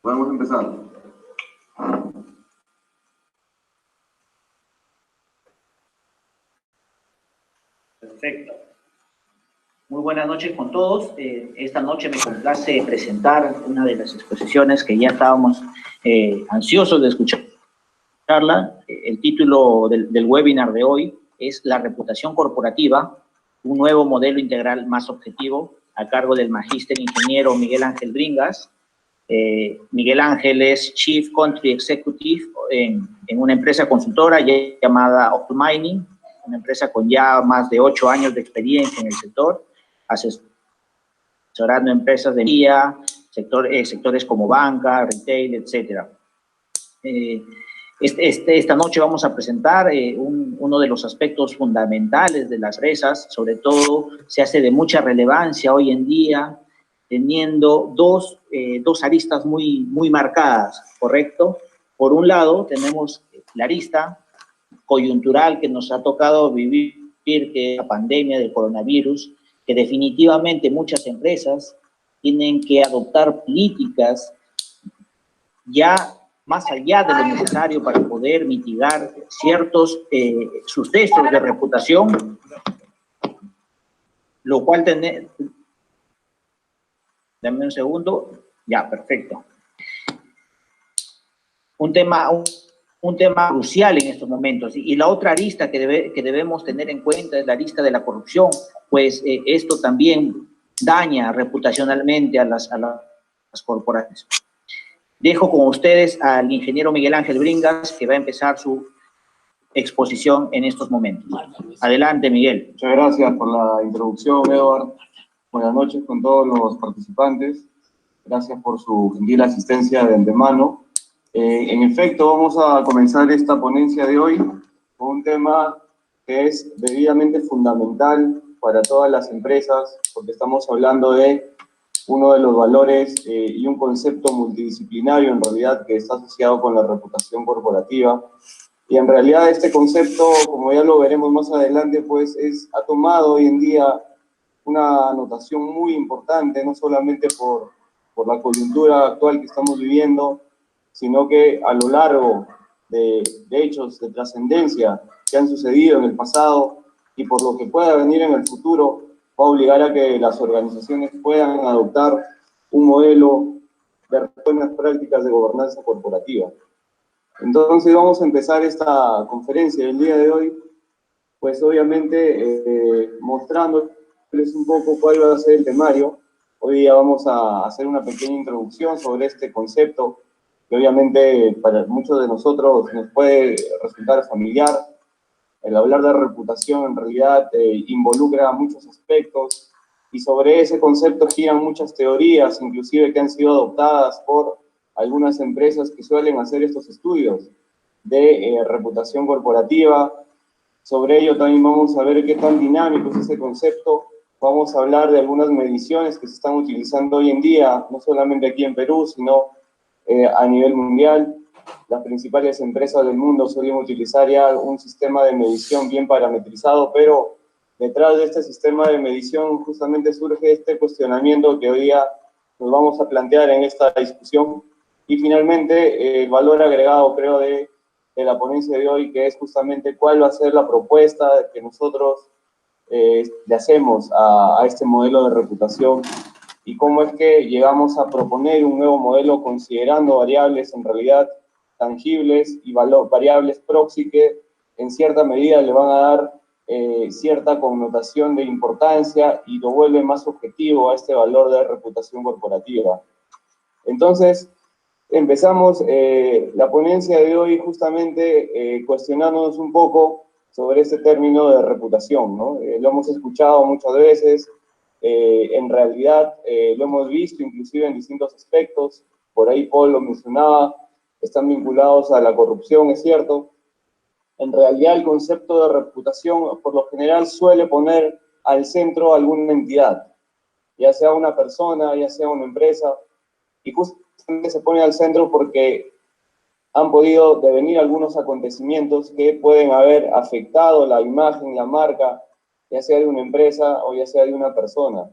Podemos empezar. Perfecto. Muy buenas noches con todos. Esta noche me complace presentar una de las exposiciones que ya estábamos ansiosos de escucharla. El título del webinar de hoy es La reputación corporativa, un nuevo modelo integral más objetivo, a cargo del magíster ingeniero Miguel Ángel Bringas. Miguel Ángel es Chief Country Executive en una empresa consultora llamada Optmining, una empresa con ya más de 8 años de experiencia en el sector, asesorando empresas de energía, sectores como banca, retail, etc. Esta noche vamos a presentar uno de los aspectos fundamentales de las empresas. Sobre todo se hace de mucha relevancia hoy en día, teniendo dos aristas muy marcadas, ¿correcto? Por un lado tenemos la arista coyuntural que nos ha tocado vivir, que es la pandemia del coronavirus, que definitivamente muchas empresas tienen que adoptar políticas ya más allá de lo necesario para poder mitigar ciertos sucesos de reputación, lo cual dame un segundo, ya, perfecto. Un tema crucial en estos momentos. Y la otra arista que debemos tener en cuenta es la arista de la corrupción, pues esto también daña reputacionalmente a las corporaciones. Dejo con ustedes al ingeniero Miguel Ángel Bringas, que va a empezar su exposición en estos momentos. Adelante, Miguel. Muchas gracias por la introducción, Edward. Buenas noches con todos los participantes. Gracias por su gentil asistencia de antemano. En efecto, vamos a comenzar esta ponencia de hoy con un tema que es debidamente fundamental para todas las empresas, porque estamos hablando de uno de los valores y un concepto multidisciplinario en realidad que está asociado con la reputación corporativa. Y en realidad este concepto, como ya lo veremos más adelante, pues ha tomado hoy en día una notación muy importante, no solamente por la coyuntura actual que estamos viviendo, sino que a lo largo de hechos de trascendencia que han sucedido en el pasado y por lo que pueda venir en el futuro, va a obligar a que las organizaciones puedan adoptar un modelo de buenas prácticas de gobernanza corporativa. Entonces vamos a empezar esta conferencia del día de hoy, pues obviamente mostrándoles un poco cuál va a ser el temario. Hoy día vamos a hacer una pequeña introducción sobre este concepto, que obviamente para muchos de nosotros nos puede resultar familiar. El hablar de reputación en realidad involucra muchos aspectos, y sobre ese concepto giran muchas teorías, inclusive que han sido adoptadas por algunas empresas que suelen hacer estos estudios de reputación corporativa. Sobre ello también vamos a ver qué tan dinámico es ese concepto. Vamos a hablar de algunas mediciones que se están utilizando hoy en día, no solamente aquí en Perú, sino a nivel mundial. Las principales empresas del mundo suelen utilizar ya un sistema de medición bien parametrizado, pero detrás de este sistema de medición justamente surge este cuestionamiento que hoy día nos vamos a plantear en esta discusión. Y finalmente, el valor agregado, creo, de la ponencia de hoy, que es justamente cuál va a ser la propuesta que nosotros le hacemos a este modelo de reputación, y cómo es que llegamos a proponer un nuevo modelo considerando variables en realidad tangibles y variables proxy que en cierta medida le van a dar cierta connotación de importancia y lo vuelve más objetivo a este valor de reputación corporativa. Entonces, empezamos la ponencia de hoy justamente cuestionándonos un poco sobre este término de reputación, ¿no? Lo hemos escuchado muchas veces, en realidad lo hemos visto inclusive en distintos aspectos. Por ahí Paul lo mencionaba, están vinculados a la corrupción, es cierto. En realidad el concepto de reputación por lo general suele poner al centro alguna entidad, ya sea una persona, ya sea una empresa, y justamente se pone al centro porque han podido devenir algunos acontecimientos que pueden haber afectado la imagen, la marca, ya sea de una empresa o ya sea de una persona.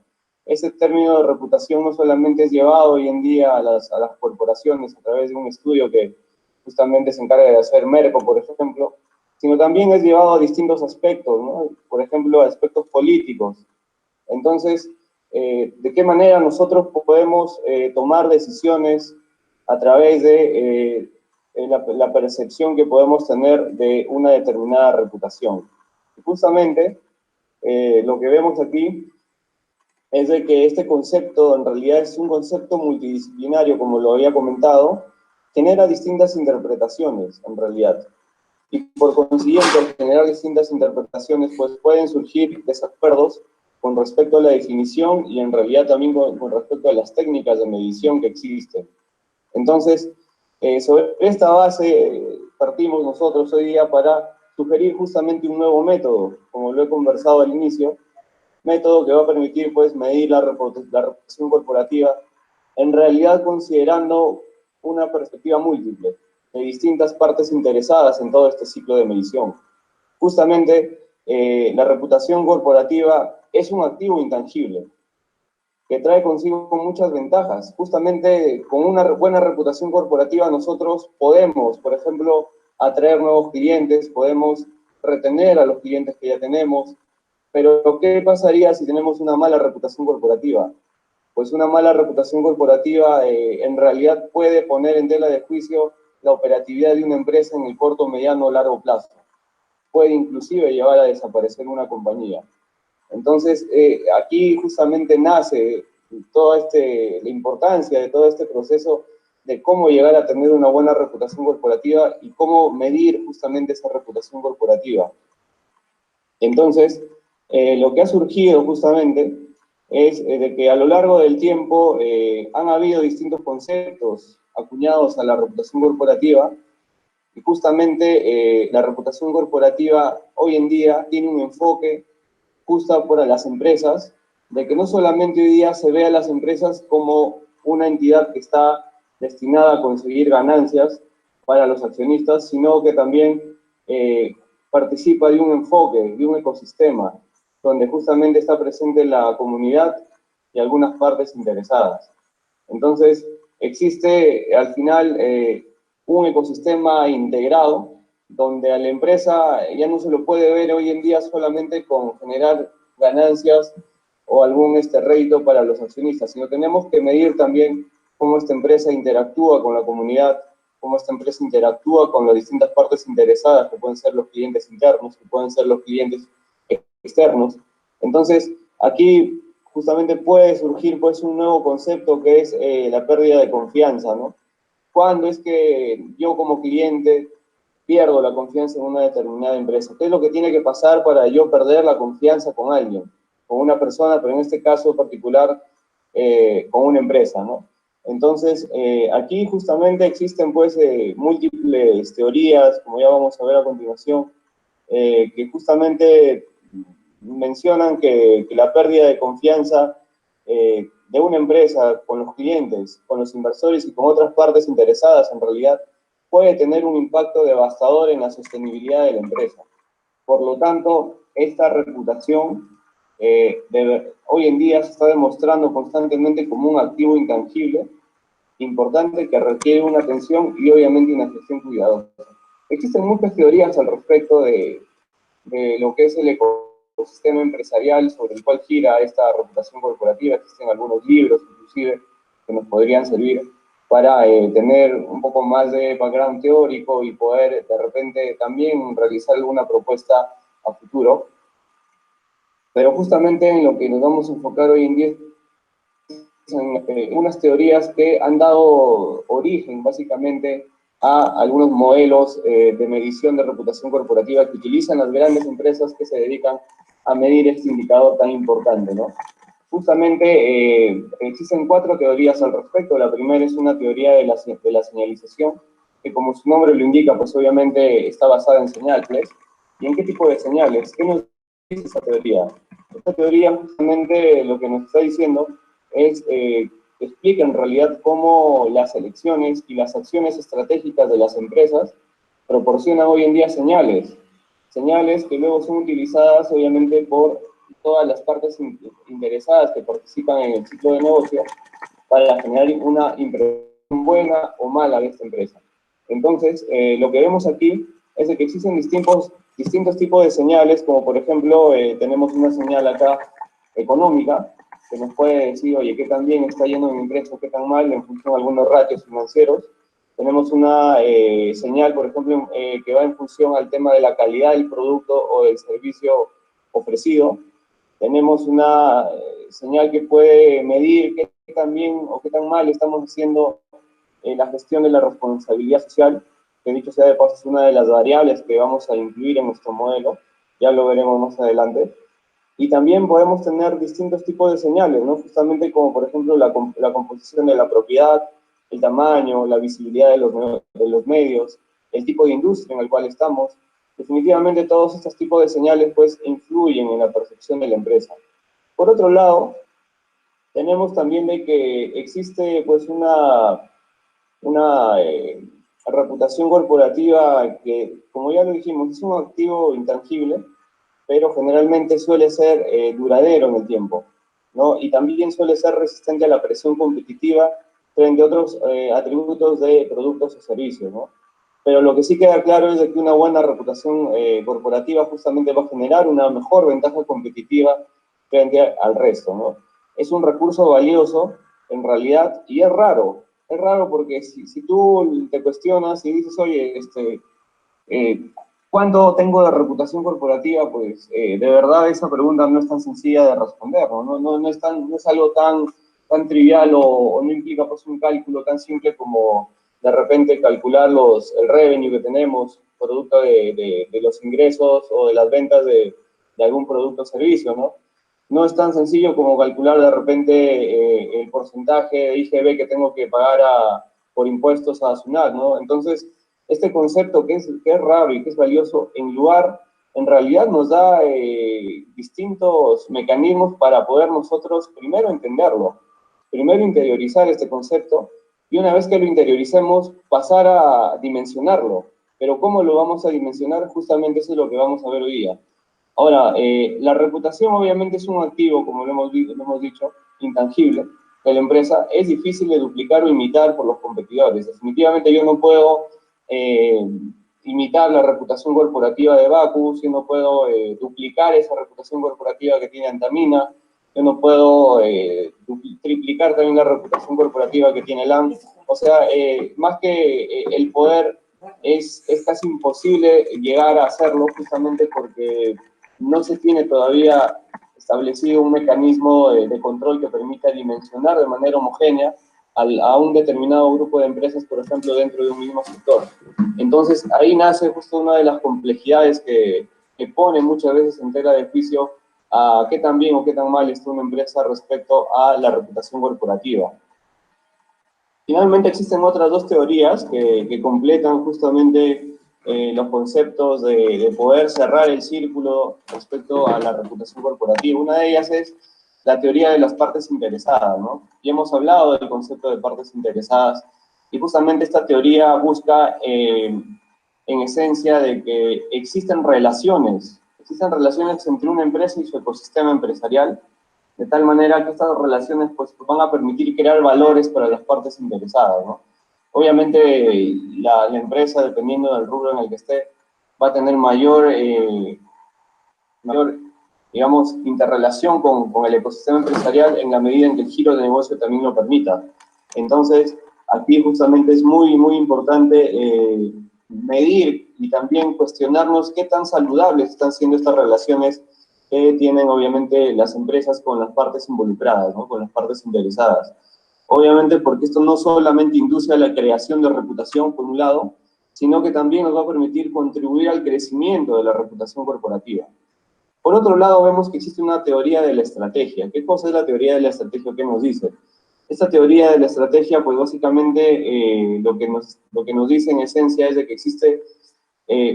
ese término de reputación no solamente es llevado hoy en día a las corporaciones a través de un estudio que justamente se encarga de hacer Merco, por ejemplo, sino también es llevado a distintos aspectos, ¿no? Por ejemplo, a aspectos políticos. Entonces, ¿de qué manera nosotros podemos tomar decisiones a través de la percepción que podemos tener de una determinada reputación? Y justamente, lo que vemos aquí es de que este concepto en realidad es un concepto multidisciplinario, como lo había comentado, genera distintas interpretaciones en realidad. Y por consiguiente, al generar distintas interpretaciones, pues pueden surgir desacuerdos con respecto a la definición y en realidad también con respecto a las técnicas de medición que existen. Entonces, sobre esta base partimos nosotros hoy día para sugerir justamente un nuevo método, como lo he conversado al inicio, método que va a permitir pues medir la reputación corporativa, en realidad considerando una perspectiva múltiple de distintas partes interesadas en todo este ciclo de medición. Justamente, la reputación corporativa es un activo intangible que trae consigo muchas ventajas. Justamente con una buena reputación corporativa nosotros podemos, por ejemplo, atraer nuevos clientes, podemos retener a los clientes que ya tenemos, pero ¿qué pasaría si tenemos una mala reputación corporativa? Pues una mala reputación corporativa en realidad puede poner en tela de juicio la operatividad de una empresa en el corto, mediano o largo plazo. Puede inclusive llevar a desaparecer una compañía. Entonces, aquí justamente nace la importancia de todo este proceso de cómo llegar a tener una buena reputación corporativa y cómo medir justamente esa reputación corporativa. Entonces, lo que ha surgido justamente es de que a lo largo del tiempo han habido distintos conceptos acuñados a la reputación corporativa y justamente la reputación corporativa hoy en día tiene un enfoque justo para las empresas, de que no solamente hoy día se ve a las empresas como una entidad que está destinada a conseguir ganancias para los accionistas, sino que también participa de un enfoque, de un ecosistema, donde justamente está presente la comunidad y algunas partes interesadas. Entonces, existe al final un ecosistema integrado, donde a la empresa ya no se lo puede ver hoy en día solamente con generar ganancias o algún rédito para los accionistas, sino tenemos que medir también cómo esta empresa interactúa con la comunidad, cómo esta empresa interactúa con las distintas partes interesadas, que pueden ser los clientes internos, que pueden ser los clientes externos. Entonces, aquí justamente puede surgir pues un nuevo concepto que es la pérdida de confianza, ¿no? ¿Cuándo es que yo como cliente pierdo la confianza en una determinada empresa? ¿Qué es lo que tiene que pasar para yo perder la confianza con alguien, con una persona, pero en este caso particular con una empresa, ¿no? Entonces, aquí justamente existen pues múltiples teorías, como ya vamos a ver a continuación, que justamente mencionan que la pérdida de confianza de una empresa con los clientes, con los inversores y con otras partes interesadas en realidad puede tener un impacto devastador en la sostenibilidad de la empresa. Por lo tanto, esta reputación hoy en día se está demostrando constantemente como un activo intangible, importante, que requiere una atención y obviamente una gestión cuidadosa. Existen muchas teorías al respecto de lo que es el ecosistema empresarial sobre el cual gira esta reputación corporativa. Existen algunos libros, inclusive, que nos podrían servir para tener un poco más de background teórico y poder de repente también realizar alguna propuesta a futuro. Pero justamente en lo que nos vamos a enfocar hoy en día es en unas teorías que han dado origen básicamente a algunos modelos de medición de reputación corporativa que utilizan las grandes empresas que se dedican a medir este indicador tan importante, ¿no? Justamente existen 4 teorías al respecto. La primera es una teoría de la señalización, que como su nombre lo indica, pues obviamente está basada en señales. ¿Y en qué tipo de señales? ¿Qué nos dice esa teoría? Esta teoría justamente lo que nos está diciendo es explica en realidad cómo las elecciones y las acciones estratégicas de las empresas proporcionan hoy en día señales que luego son utilizadas obviamente por todas las partes interesadas que participan en el ciclo de negocio para generar una impresión buena o mala de esta empresa. Entonces, lo que vemos aquí es de que existen distintos tipos de señales, como por ejemplo, tenemos una señal acá económica, que nos puede decir, oye, qué tan bien está yendo mi empresa, qué tan mal, en función de algunos ratios financieros. Tenemos una señal, por ejemplo, que va en función al tema de la calidad del producto o del servicio ofrecido. Tenemos una señal que puede medir qué tan bien o qué tan mal estamos haciendo la gestión de la responsabilidad social, que dicho sea de paso es una de las variables que vamos a incluir en nuestro modelo, ya lo veremos más adelante. Y también podemos tener distintos tipos de señales, ¿no? Justamente como por ejemplo la composición de la propiedad, el tamaño, la visibilidad de los medios, el tipo de industria en el cual estamos. Definitivamente todos estos tipos de señales pues influyen en la percepción de la empresa. Por otro lado, tenemos también de que existe pues una reputación corporativa que, como ya lo dijimos, es un activo intangible, pero generalmente suele ser duradero en el tiempo, ¿no? Y también suele ser resistente a la presión competitiva frente a otros atributos de productos o servicios, ¿no? Pero lo que sí queda claro es de que una buena reputación corporativa justamente va a generar una mejor ventaja competitiva frente al resto, ¿no? Es un recurso valioso, en realidad, y es raro. Es raro porque si tú te cuestionas y dices, oye, ¿cuánto tengo de reputación corporativa? Pues de verdad esa pregunta no es tan sencilla de responder, ¿no? No es algo tan trivial o no implica pues, un cálculo tan simple como de repente calcular el revenue que tenemos, producto de los ingresos o de las ventas de algún producto o servicio, ¿no? No es tan sencillo como calcular de repente el porcentaje de IGB que tengo que pagar por impuestos a SUNAT, ¿no? Entonces, este concepto que es raro y que es valioso, en realidad nos da distintos mecanismos para poder nosotros primero entenderlo, primero interiorizar este concepto y una vez que lo interioricemos pasar a dimensionarlo. Pero ¿cómo lo vamos a dimensionar? Justamente eso es lo que vamos a ver hoy día. Ahora, la reputación obviamente es un activo, como lo hemos dicho, intangible de la empresa. Es difícil de duplicar o imitar por los competidores. Definitivamente yo no puedo imitar la reputación corporativa de Bacus, yo no puedo duplicar esa reputación corporativa que tiene Antamina, yo no puedo triplicar también la reputación corporativa que tiene LAM. O sea, más que el poder, es casi imposible llegar a hacerlo justamente porque no se tiene todavía establecido un mecanismo de control que permita dimensionar de manera homogénea a un determinado grupo de empresas, por ejemplo, dentro de un mismo sector. Entonces, ahí nace justo una de las complejidades que pone muchas veces en tela de juicio a qué tan bien o qué tan mal está una empresa respecto a la reputación corporativa. Finalmente, existen otras dos teorías que completan justamente los conceptos de poder cerrar el círculo respecto a la reputación corporativa. Una de ellas es la teoría de las partes interesadas, ¿no? Y hemos hablado del concepto de partes interesadas, y justamente esta teoría busca, en esencia, de que existen relaciones entre una empresa y su ecosistema empresarial, de tal manera que estas relaciones pues, van a permitir crear valores para las partes interesadas, ¿no? Obviamente, la empresa, dependiendo del rubro en el que esté, va a tener mayor digamos, interrelación con el ecosistema empresarial en la medida en que el giro de negocio también lo permita. Entonces, aquí justamente es muy importante medir y también cuestionarnos qué tan saludables están siendo estas relaciones que tienen, obviamente, las empresas con las partes involucradas, ¿no? Con las partes interesadas. Obviamente, porque esto no solamente induce a la creación de reputación, por un lado, sino que también nos va a permitir contribuir al crecimiento de la reputación corporativa. Por otro lado, vemos que existe una teoría de la estrategia. ¿Qué cosa es la teoría de la estrategia? ¿Qué nos dice? Esta teoría de la estrategia, pues básicamente lo que nos dice en esencia es de que existe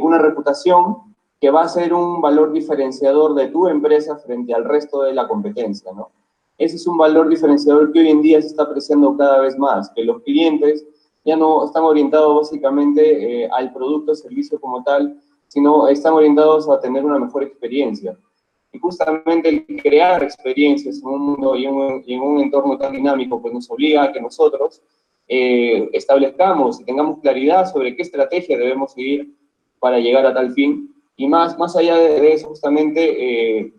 una reputación que va a ser un valor diferenciador de tu empresa frente al resto de la competencia, ¿no? Ese es un valor diferenciador que hoy en día se está apreciando cada vez más, que los clientes ya no están orientados básicamente al producto o servicio como tal, sino están orientados a tener una mejor experiencia. y justamente el crear experiencias en un mundo y en un entorno tan dinámico, pues nos obliga a que nosotros establezcamos y tengamos claridad sobre qué estrategia debemos seguir para llegar a tal fin, y más allá de eso, justamente,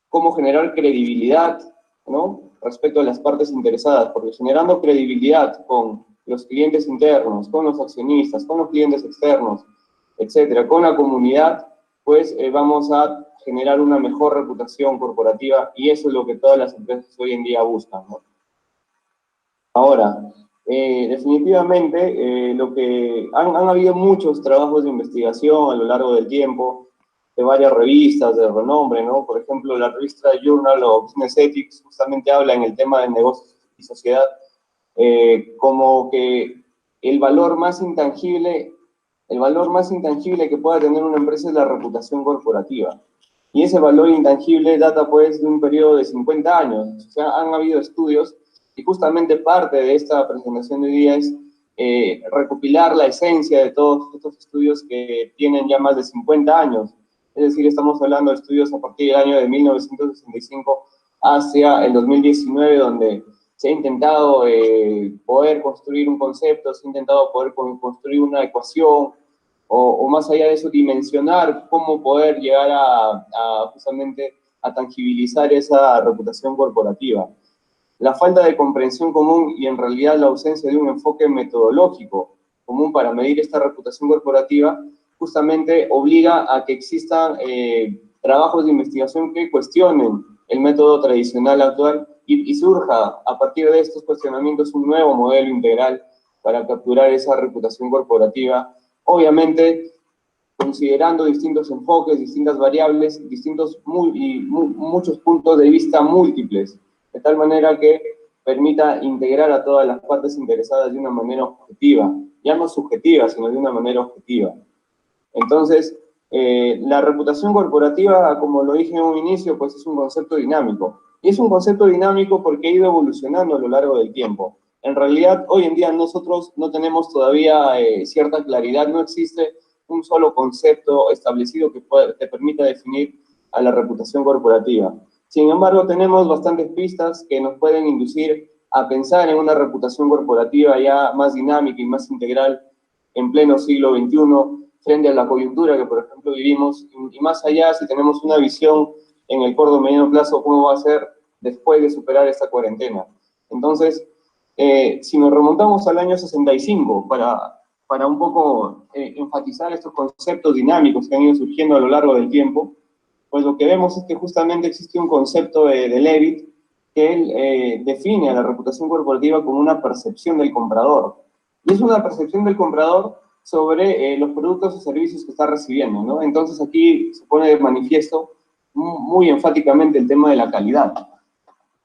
cómo generar credibilidad, ¿no?, respecto a las partes interesadas, porque generando credibilidad con los clientes internos, con los accionistas, con los clientes externos, etcétera, con la comunidad, pues vamos a generar una mejor reputación corporativa, y eso es lo que todas las empresas hoy en día buscan, ¿no? Ahora, definitivamente, lo que han habido muchos trabajos de investigación a lo largo del tiempo, de varias revistas de renombre, ¿no? Por ejemplo, la revista Journal of Business Ethics justamente habla en el tema de negocios y sociedad, como que el valor más intangible que pueda tener una empresa es la reputación corporativa. Y ese valor intangible data, pues, de un periodo de 50 años. O sea, han habido estudios, y justamente parte de esta presentación de hoy día es recopilar la esencia de todos estos estudios que tienen ya más de 50 años. Es decir, estamos hablando de estudios a partir del año de 1965 hacia el 2019, donde se ha intentado poder construir un concepto, se ha intentado poder construir una ecuación, o más allá de eso, dimensionar cómo poder llegar justamente a tangibilizar esa reputación corporativa. La falta de comprensión común y en realidad la ausencia de un enfoque metodológico común para medir esta reputación corporativa justamente obliga a que existan trabajos de investigación que cuestionen el método tradicional actual y surja a partir de estos cuestionamientos un nuevo modelo integral para capturar esa reputación corporativa, obviamente considerando distintos enfoques, distintas variables, muchos puntos de vista múltiples, de tal manera que permita integrar a todas las partes interesadas de una manera objetiva, ya no subjetiva, sino de una manera objetiva. Entonces, la reputación corporativa, como lo dije en un inicio, pues es un concepto dinámico. Y es un concepto dinámico porque ha ido evolucionando a lo largo del tiempo. En realidad, hoy en día nosotros no tenemos todavía cierta claridad, no existe un solo concepto establecido que te permita definir a la reputación corporativa. Sin embargo, tenemos bastantes pistas que nos pueden inducir a pensar en una reputación corporativa ya más dinámica y más integral en pleno siglo XXI, frente a la coyuntura que, por ejemplo, vivimos, y más allá, si tenemos una visión en el corto o mediano plazo, cómo va a ser después de superar esta cuarentena. Entonces, si nos remontamos al año 65, para un poco enfatizar estos conceptos dinámicos que han ido surgiendo a lo largo del tiempo, pues lo que vemos es que justamente existe un concepto de Levitt que él define a la reputación corporativa como una percepción del comprador. Y es una percepción del comprador sobre los productos o servicios que está recibiendo, ¿no? Entonces aquí se pone de manifiesto muy enfáticamente el tema de la calidad.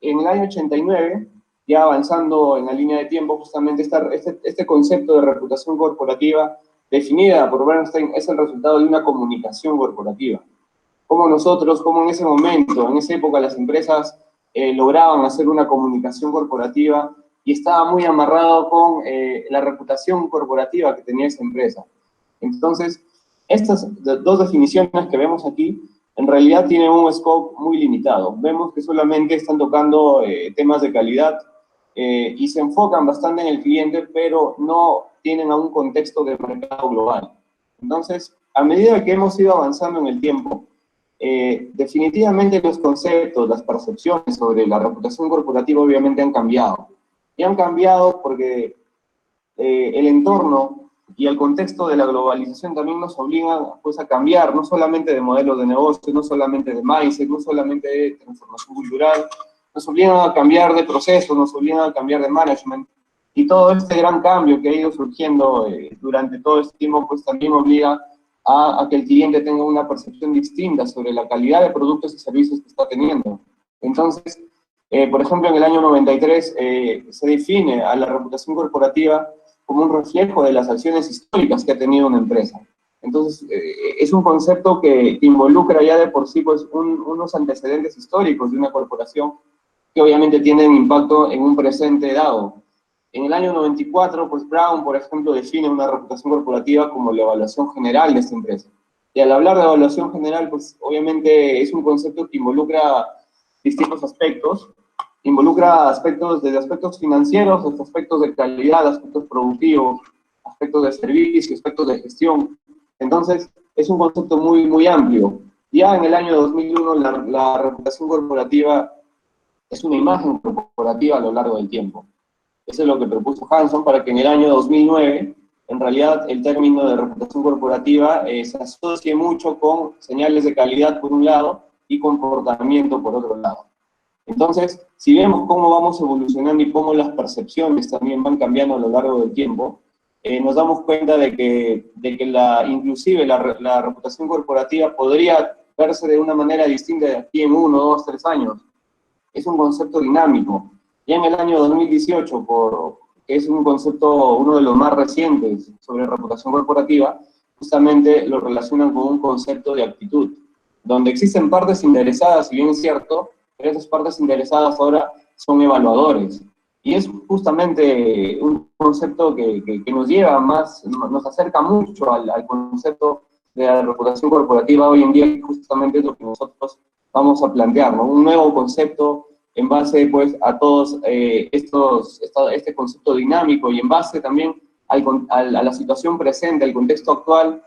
En el año 89, ya avanzando en la línea de tiempo, justamente este concepto de reputación corporativa definida por Bernstein es el resultado de una comunicación corporativa. Como en ese momento, en esa época, las empresas lograban hacer una comunicación corporativa y estaba muy amarrado con la reputación corporativa que tenía esa empresa. Entonces, estas dos definiciones que vemos aquí, en realidad tienen un scope muy limitado. Vemos que solamente están tocando temas de calidad y se enfocan bastante en el cliente, pero no tienen a un contexto de mercado global. Entonces, a medida que hemos ido avanzando en el tiempo, definitivamente los conceptos, las percepciones sobre la reputación corporativa obviamente han cambiado. Y han cambiado porque el entorno y el contexto de la globalización también nos obligan, pues, a cambiar, no solamente de modelos de negocio, no solamente de mindset, no solamente de transformación cultural, nos obligan a cambiar de proceso, nos obligan a cambiar de management. Y todo este gran cambio que ha ido surgiendo durante todo este tiempo, pues también obliga a que el cliente tenga una percepción distinta sobre la calidad de productos y servicios que está teniendo. Entonces, por ejemplo, en el año 93 se define a la reputación corporativa como un reflejo de las acciones históricas que ha tenido una empresa. Entonces, es un concepto que involucra ya de por sí, pues, unos antecedentes históricos de una corporación que obviamente tienen impacto en un presente dado. En el año 94, pues Brown, por ejemplo, define una reputación corporativa como la evaluación general de esta empresa. Y al hablar de evaluación general, pues obviamente es un concepto que involucra distintos aspectos. Involucra aspectos, desde aspectos financieros hasta aspectos de calidad, aspectos productivos, aspectos de servicio, aspectos de gestión. Entonces, es un concepto muy, muy amplio. Ya en el año 2001, la reputación corporativa es una imagen corporativa a lo largo del tiempo. Eso es lo que propuso Hanson para que en el año 2009, en realidad, el término de reputación corporativa se asocie mucho con señales de calidad por un lado y comportamiento por otro lado. Entonces, si vemos cómo vamos evolucionando y cómo las percepciones también van cambiando a lo largo del tiempo, nos damos cuenta de que inclusive la reputación corporativa podría verse de una manera distinta de aquí en 1, 2, 3 años. Es un concepto dinámico. Ya en el año 2018, que es un concepto, uno de los más recientes sobre reputación corporativa, justamente lo relacionan con un concepto de actitud, donde existen partes interesadas, si bien es cierto, pero esas partes interesadas ahora son evaluadores. Y es justamente un concepto que nos lleva más, nos acerca mucho al concepto de la reputación corporativa hoy en día, que justamente es lo que nosotros vamos a plantear, ¿no? Un nuevo concepto en base, pues, a todos este concepto dinámico y en base también a la situación presente, al contexto actual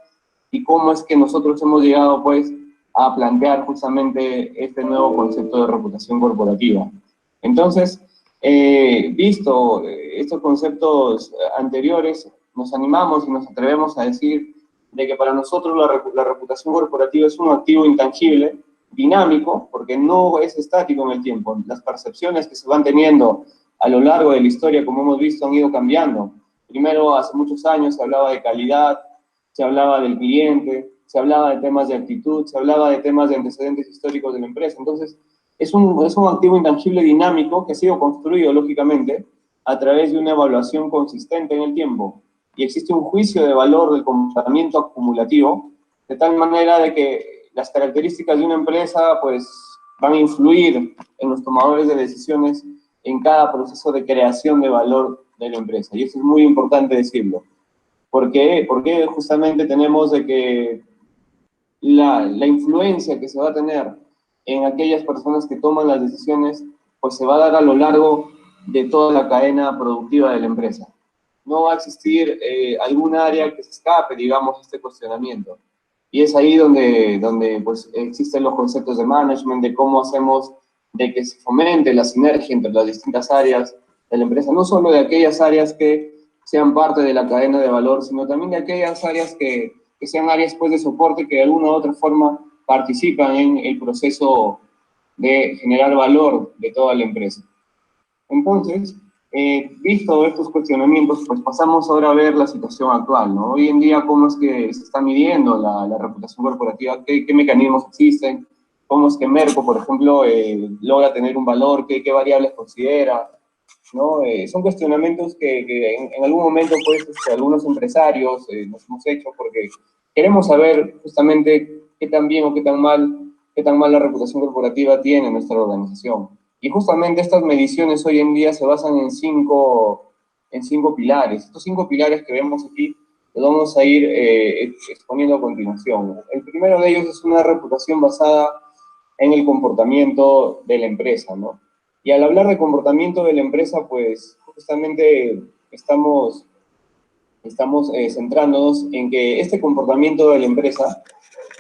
y cómo es que nosotros hemos llegado, pues, a plantear justamente este nuevo concepto de reputación corporativa. Entonces, visto estos conceptos anteriores, nos animamos y nos atrevemos a decir de que para nosotros la reputación corporativa es un activo intangible, dinámico, porque no es estático en el tiempo. Las percepciones que se van teniendo a lo largo de la historia, como hemos visto, han ido cambiando. Primero, hace muchos años se hablaba de calidad, se hablaba del cliente, se hablaba de temas de actitud, se hablaba de temas de antecedentes históricos de la empresa. Entonces, es un activo intangible dinámico que ha sido construido, lógicamente, a través de una evaluación consistente en el tiempo. Y existe un juicio de valor del comportamiento acumulativo, de tal manera de que las características de una empresa, pues, van a influir en los tomadores de decisiones en cada proceso de creación de valor de la empresa. Y eso es muy importante decirlo. ¿Por qué? Porque justamente tenemos de que la influencia que se va a tener en aquellas personas que toman las decisiones, pues se va a dar a lo largo de toda la cadena productiva de la empresa. No va a existir algún área que se escape, digamos, a este cuestionamiento. Y es ahí donde pues, existen los conceptos de management, de cómo hacemos de que se fomente la sinergia entre las distintas áreas de la empresa, no solo de aquellas áreas que sean parte de la cadena de valor, sino también de aquellas áreas que sean áreas pues, de soporte que de alguna u otra forma participan en el proceso de generar valor de toda la empresa. Entonces, visto estos cuestionamientos, pues pasamos ahora a ver la situación actual, ¿no? Hoy en día, ¿cómo es que se está midiendo la reputación corporativa? ¿Qué mecanismos existen? ¿Cómo es que Merco, por ejemplo, logra tener un valor? ¿Qué variables considera? ¿No? Son cuestionamientos que en algún momento, pues, algunos empresarios nos hemos hecho porque queremos saber justamente qué tan bien o qué tan mal la reputación corporativa tiene nuestra organización. Y justamente estas mediciones hoy en día se basan en cinco pilares. Estos 5 pilares que vemos aquí los vamos a ir exponiendo a continuación. El primero de ellos es una reputación basada en el comportamiento de la empresa, ¿no? Y al hablar de comportamiento de la empresa, pues justamente estamos centrándonos en que este comportamiento de la empresa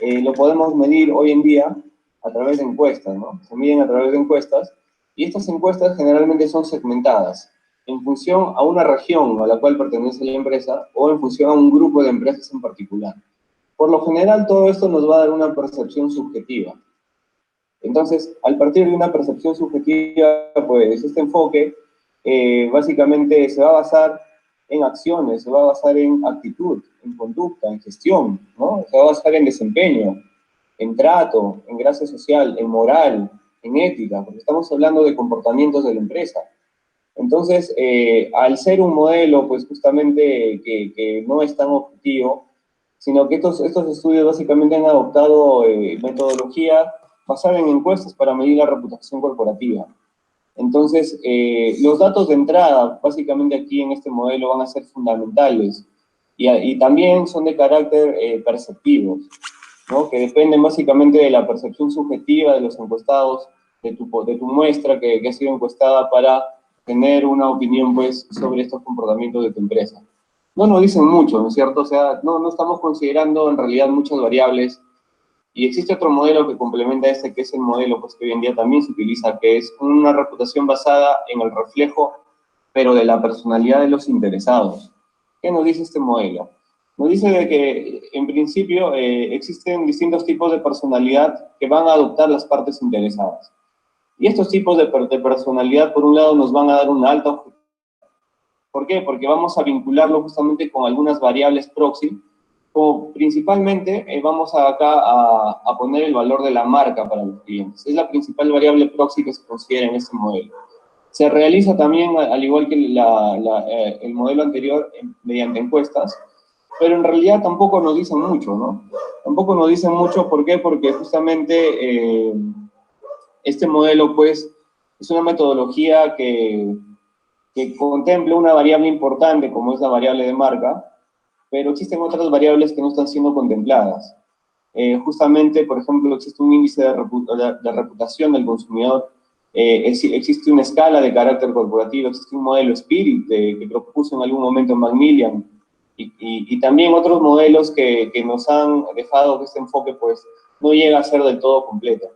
lo podemos medir hoy en día a través de encuestas, ¿no? Se miden a través de encuestas, y estas encuestas generalmente son segmentadas en función a una región a la cual pertenece la empresa o en función a un grupo de empresas en particular. Por lo general, todo esto nos va a dar una percepción subjetiva. Entonces, al partir de una percepción subjetiva, pues este enfoque básicamente se va a basar en acciones, se va a basar en actitud, en conducta, en gestión, ¿no? Se va a basar en desempeño, en trato, en gracia social, en moral, en ética, porque estamos hablando de comportamientos de la empresa. Entonces, al ser un modelo, pues justamente que no es tan objetivo, sino que estos estudios básicamente han adoptado metodología basada en encuestas para medir la reputación corporativa. Entonces, los datos de entrada, básicamente aquí en este modelo, van a ser fundamentales y también son de carácter perceptivo. ¿no? Que dependen básicamente de la percepción subjetiva de los encuestados, de tu muestra que ha sido encuestada para tener una opinión, pues, sobre estos comportamientos de tu empresa. No nos dicen mucho, ¿no es cierto? O sea, no estamos considerando en realidad muchas variables. Y existe otro modelo que complementa este, que es el modelo pues, que hoy en día también se utiliza, que es una reputación basada en el reflejo, pero de la personalidad de los interesados. ¿Qué nos dice este modelo? Nos dice de que, en principio, existen distintos tipos de personalidad que van a adoptar las partes interesadas. Y estos tipos de personalidad, por un lado, nos van a dar una alta objetividad. ¿Por qué? Porque vamos a vincularlo justamente con algunas variables proxy, como principalmente vamos acá a poner el valor de la marca para los clientes. Es la principal variable proxy que se considera en este modelo. Se realiza también, al igual que el modelo anterior, mediante encuestas, pero en realidad tampoco nos dicen mucho, ¿no? Tampoco nos dicen mucho, ¿por qué? Porque justamente este modelo, pues, es una metodología que contempla una variable importante, como es la variable de marca, pero existen otras variables que no están siendo contempladas. Justamente, por ejemplo, existe un índice de reputación del consumidor, existe una escala de carácter corporativo, existe un modelo Spirit que propuso en algún momento Macmillan, y también otros modelos que nos han dejado que este enfoque pues, no llega a ser del todo completo.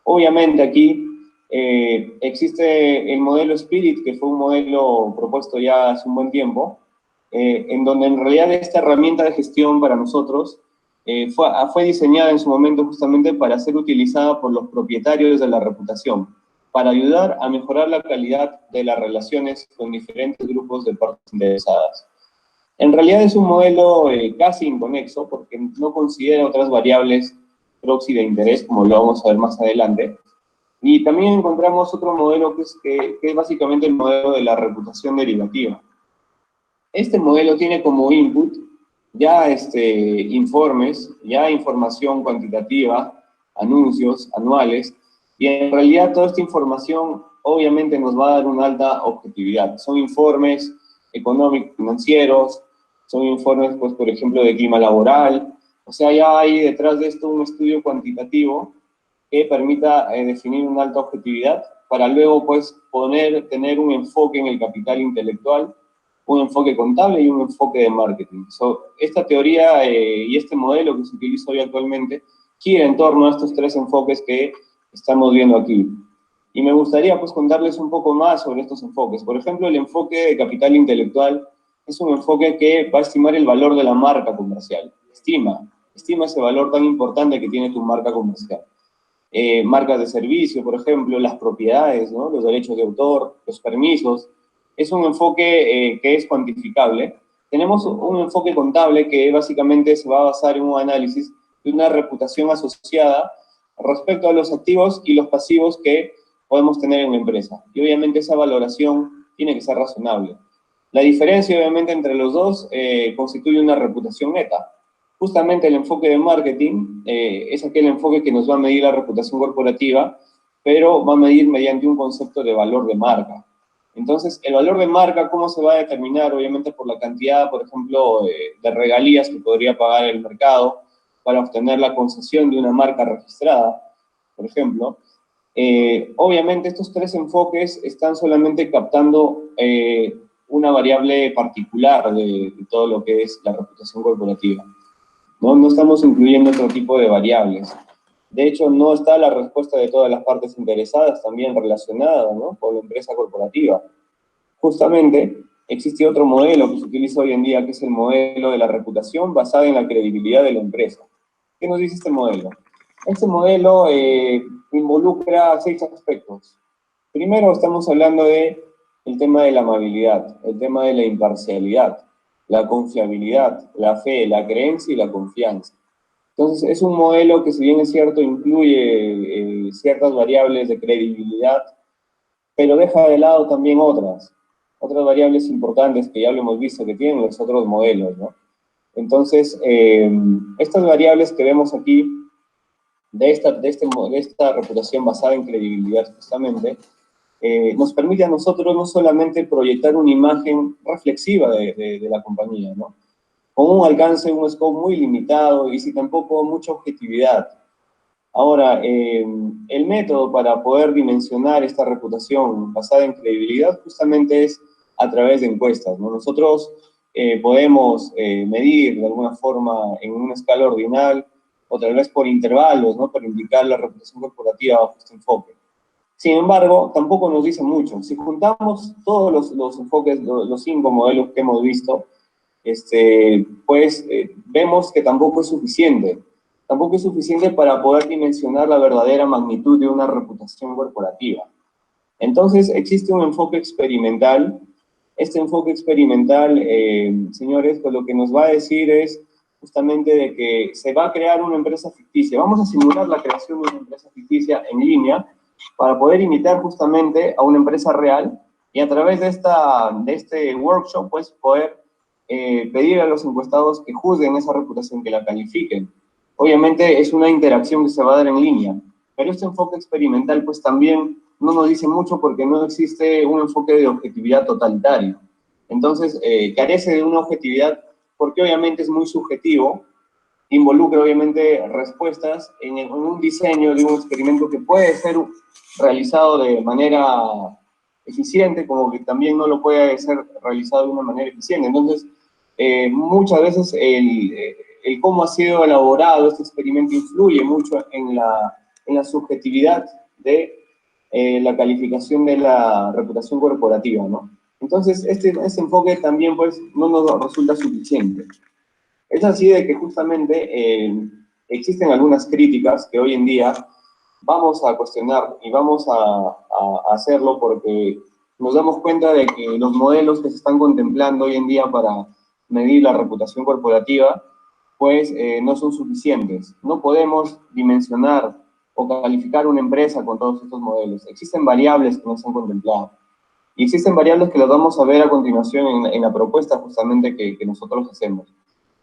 Obviamente aquí existe el modelo Spirit, que fue un modelo propuesto ya hace un buen tiempo, en donde en realidad esta herramienta de gestión para nosotros fue diseñada en su momento justamente para ser utilizada por los propietarios de la reputación, para ayudar a mejorar la calidad de las relaciones con diferentes grupos de partes interesadas. En realidad es un modelo casi inconexo porque no considera otras variables proxy de interés, como lo vamos a ver más adelante. Y también encontramos otro modelo que es básicamente el modelo de la reputación derivativa. Este modelo tiene como input ya informes, ya información cuantitativa, anuncios anuales, y en realidad toda esta información obviamente nos va a dar una alta objetividad. Son informes económicos, financieros, son informes, pues, por ejemplo, de clima laboral. O sea, ya hay detrás de esto un estudio cuantitativo que permita definir una alta objetividad para luego, pues, tener un enfoque en el capital intelectual, un enfoque contable y un enfoque de marketing. Esta teoría y este modelo que se utiliza hoy actualmente gira en torno a estos tres enfoques que estamos viendo aquí. Y me gustaría, pues, contarles un poco más sobre estos enfoques. Por ejemplo, el enfoque de capital intelectual es un enfoque que va a estimar el valor de la marca comercial. Estima ese valor tan importante que tiene tu marca comercial. Marcas de servicio, por ejemplo, las propiedades, ¿no? Los derechos de autor, los permisos. Es un enfoque que es cuantificable. Tenemos un enfoque contable que básicamente se va a basar en un análisis de una reputación asociada respecto a los activos y los pasivos que podemos tener en una empresa. Y obviamente esa valoración tiene que ser razonable. La diferencia, obviamente, entre los dos constituye una reputación neta. Justamente el enfoque de marketing es aquel enfoque que nos va a medir la reputación corporativa, pero va a medir mediante un concepto de valor de marca. Entonces, el valor de marca, ¿cómo se va a determinar? Obviamente por la cantidad, por ejemplo, de regalías que podría pagar el mercado para obtener la concesión de una marca registrada, por ejemplo. Obviamente estos tres enfoques están solamente captando una variable particular de todo lo que es la reputación corporativa. No estamos incluyendo otro tipo de variables. De hecho, no está la respuesta de todas las partes interesadas también relacionada, ¿no?, con la empresa corporativa. Justamente, existe otro modelo que se utiliza hoy en día, que es el modelo de la reputación basada en la credibilidad de la empresa. ¿Qué nos dice este modelo? Este modelo involucra 6 aspectos. Primero, estamos hablando del tema de la amabilidad, el tema de la imparcialidad, la confiabilidad, la fe, la creencia y la confianza. Entonces, es un modelo que, si bien es cierto, incluye ciertas variables de credibilidad, pero deja de lado también otras variables importantes que ya lo hemos visto que tienen los otros modelos, ¿no? Entonces, estas variables que vemos aquí, de esta reputación basada en credibilidad justamente, nos permite a nosotros no solamente proyectar una imagen reflexiva de la compañía, ¿no?, con un alcance, un scope muy limitado y sin tampoco mucha objetividad. Ahora, el método para poder dimensionar esta reputación basada en credibilidad justamente es a través de encuestas, ¿no? Nosotros podemos medir de alguna forma en una escala ordinal o tal vez por intervalos, ¿no? Para indicar la reputación corporativa bajo este enfoque. Sin embargo, tampoco nos dice mucho. Si juntamos todos los enfoques, los 5 modelos que hemos visto, vemos que tampoco es suficiente. Tampoco es suficiente para poder dimensionar la verdadera magnitud de una reputación corporativa. Entonces, existe un enfoque experimental. Este enfoque experimental, señores, pues lo que nos va a decir es justamente de que se va a crear una empresa ficticia. Vamos a simular la creación de una empresa ficticia en línea para poder imitar justamente a una empresa real y a través de este workshop, pues, poder pedir a los encuestados que juzguen esa reputación, que la califiquen. Obviamente es una interacción que se va a dar en línea, pero este enfoque experimental pues también no nos dice mucho porque no existe un enfoque de objetividad totalitario. Entonces, carece de una objetividad porque obviamente es muy subjetivo, involucra obviamente respuestas en un diseño de un experimento que puede ser realizado de manera eficiente, como que también no lo puede ser realizado de una manera eficiente. Entonces, muchas veces el cómo ha sido elaborado este experimento influye mucho en la subjetividad de la calificación de la reputación corporativa, ¿no? Entonces, este enfoque también, pues, no nos resulta suficiente. Es así de que justamente existen algunas críticas que hoy en día vamos a cuestionar y vamos a hacerlo porque nos damos cuenta de que los modelos que se están contemplando hoy en día para medir la reputación corporativa, pues no son suficientes. No podemos dimensionar o calificar una empresa con todos estos modelos. Existen variables que no se han contemplado. Y existen variables que las vamos a ver a continuación en la propuesta justamente que nosotros hacemos.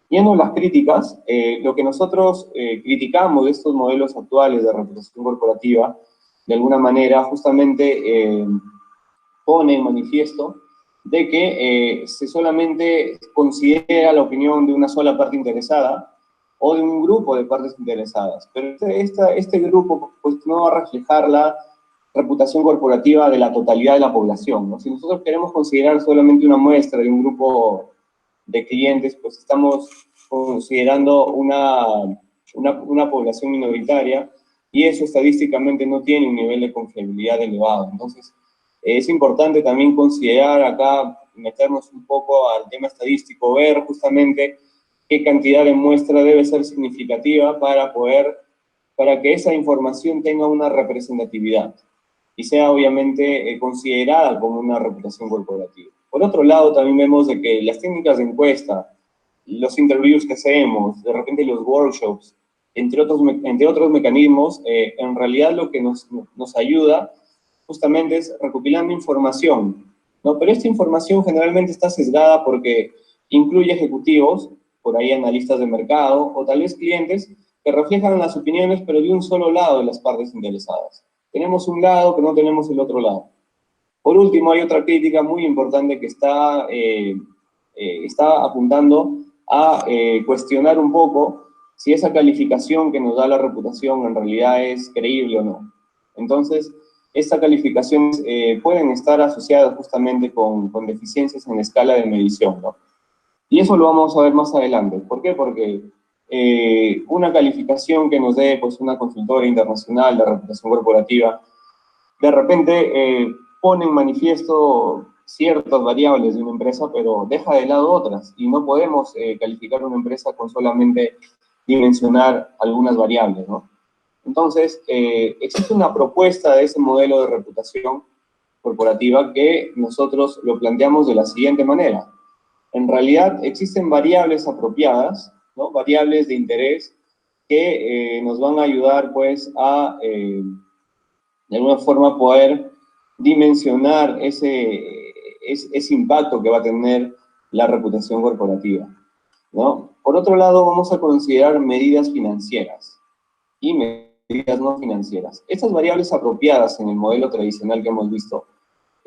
Yendo a las críticas, lo que nosotros criticamos de estos modelos actuales de reputación corporativa, de alguna manera, justamente pone en manifiesto de que se solamente considera la opinión de una sola parte interesada o de un grupo de partes interesadas. Pero este grupo pues, no va a reflejar la reputación corporativa de la totalidad de la población, ¿no? Si nosotros queremos considerar solamente una muestra de un grupo de clientes, pues estamos considerando una población minoritaria y eso estadísticamente no tiene un nivel de confiabilidad elevado. Entonces, es importante también considerar acá, meternos un poco al tema estadístico, ver justamente qué cantidad de muestra debe ser significativa para que esa información tenga una representatividad y sea obviamente considerada como una reputación corporativa. Por otro lado, también vemos de que las técnicas de encuesta, los interviews que hacemos, de repente los workshops, entre otros mecanismos, en realidad lo que nos ayuda justamente es recopilando información, ¿no? Pero esta información generalmente está sesgada porque incluye ejecutivos, por ahí analistas de mercado, o tal vez clientes que reflejan las opiniones, pero de un solo lado de las partes interesadas. Tenemos un lado, pero no tenemos el otro lado. Por último, hay otra crítica muy importante que está apuntando a cuestionar un poco si esa calificación que nos da la reputación en realidad es creíble o no. Entonces, estas calificaciones pueden estar asociadas justamente con deficiencias en la escala de medición, ¿no? Y eso lo vamos a ver más adelante. ¿Por qué? Porque una calificación que nos dé pues, una consultora internacional de reputación corporativa, de repente pone en manifiesto ciertas variables de una empresa, pero deja de lado otras, y no podemos calificar una empresa con solamente dimensionar algunas variables, ¿no? Entonces, existe una propuesta de ese modelo de reputación corporativa que nosotros lo planteamos de la siguiente manera. En realidad, existen variables apropiadas, ¿no? Variables de interés que nos van a ayudar, pues, a, de alguna forma, poder dimensionar ese impacto que va a tener la reputación corporativa, ¿no? Por otro lado, vamos a considerar medidas financieras y medidas no financieras. Estas variables apropiadas en el modelo tradicional que hemos visto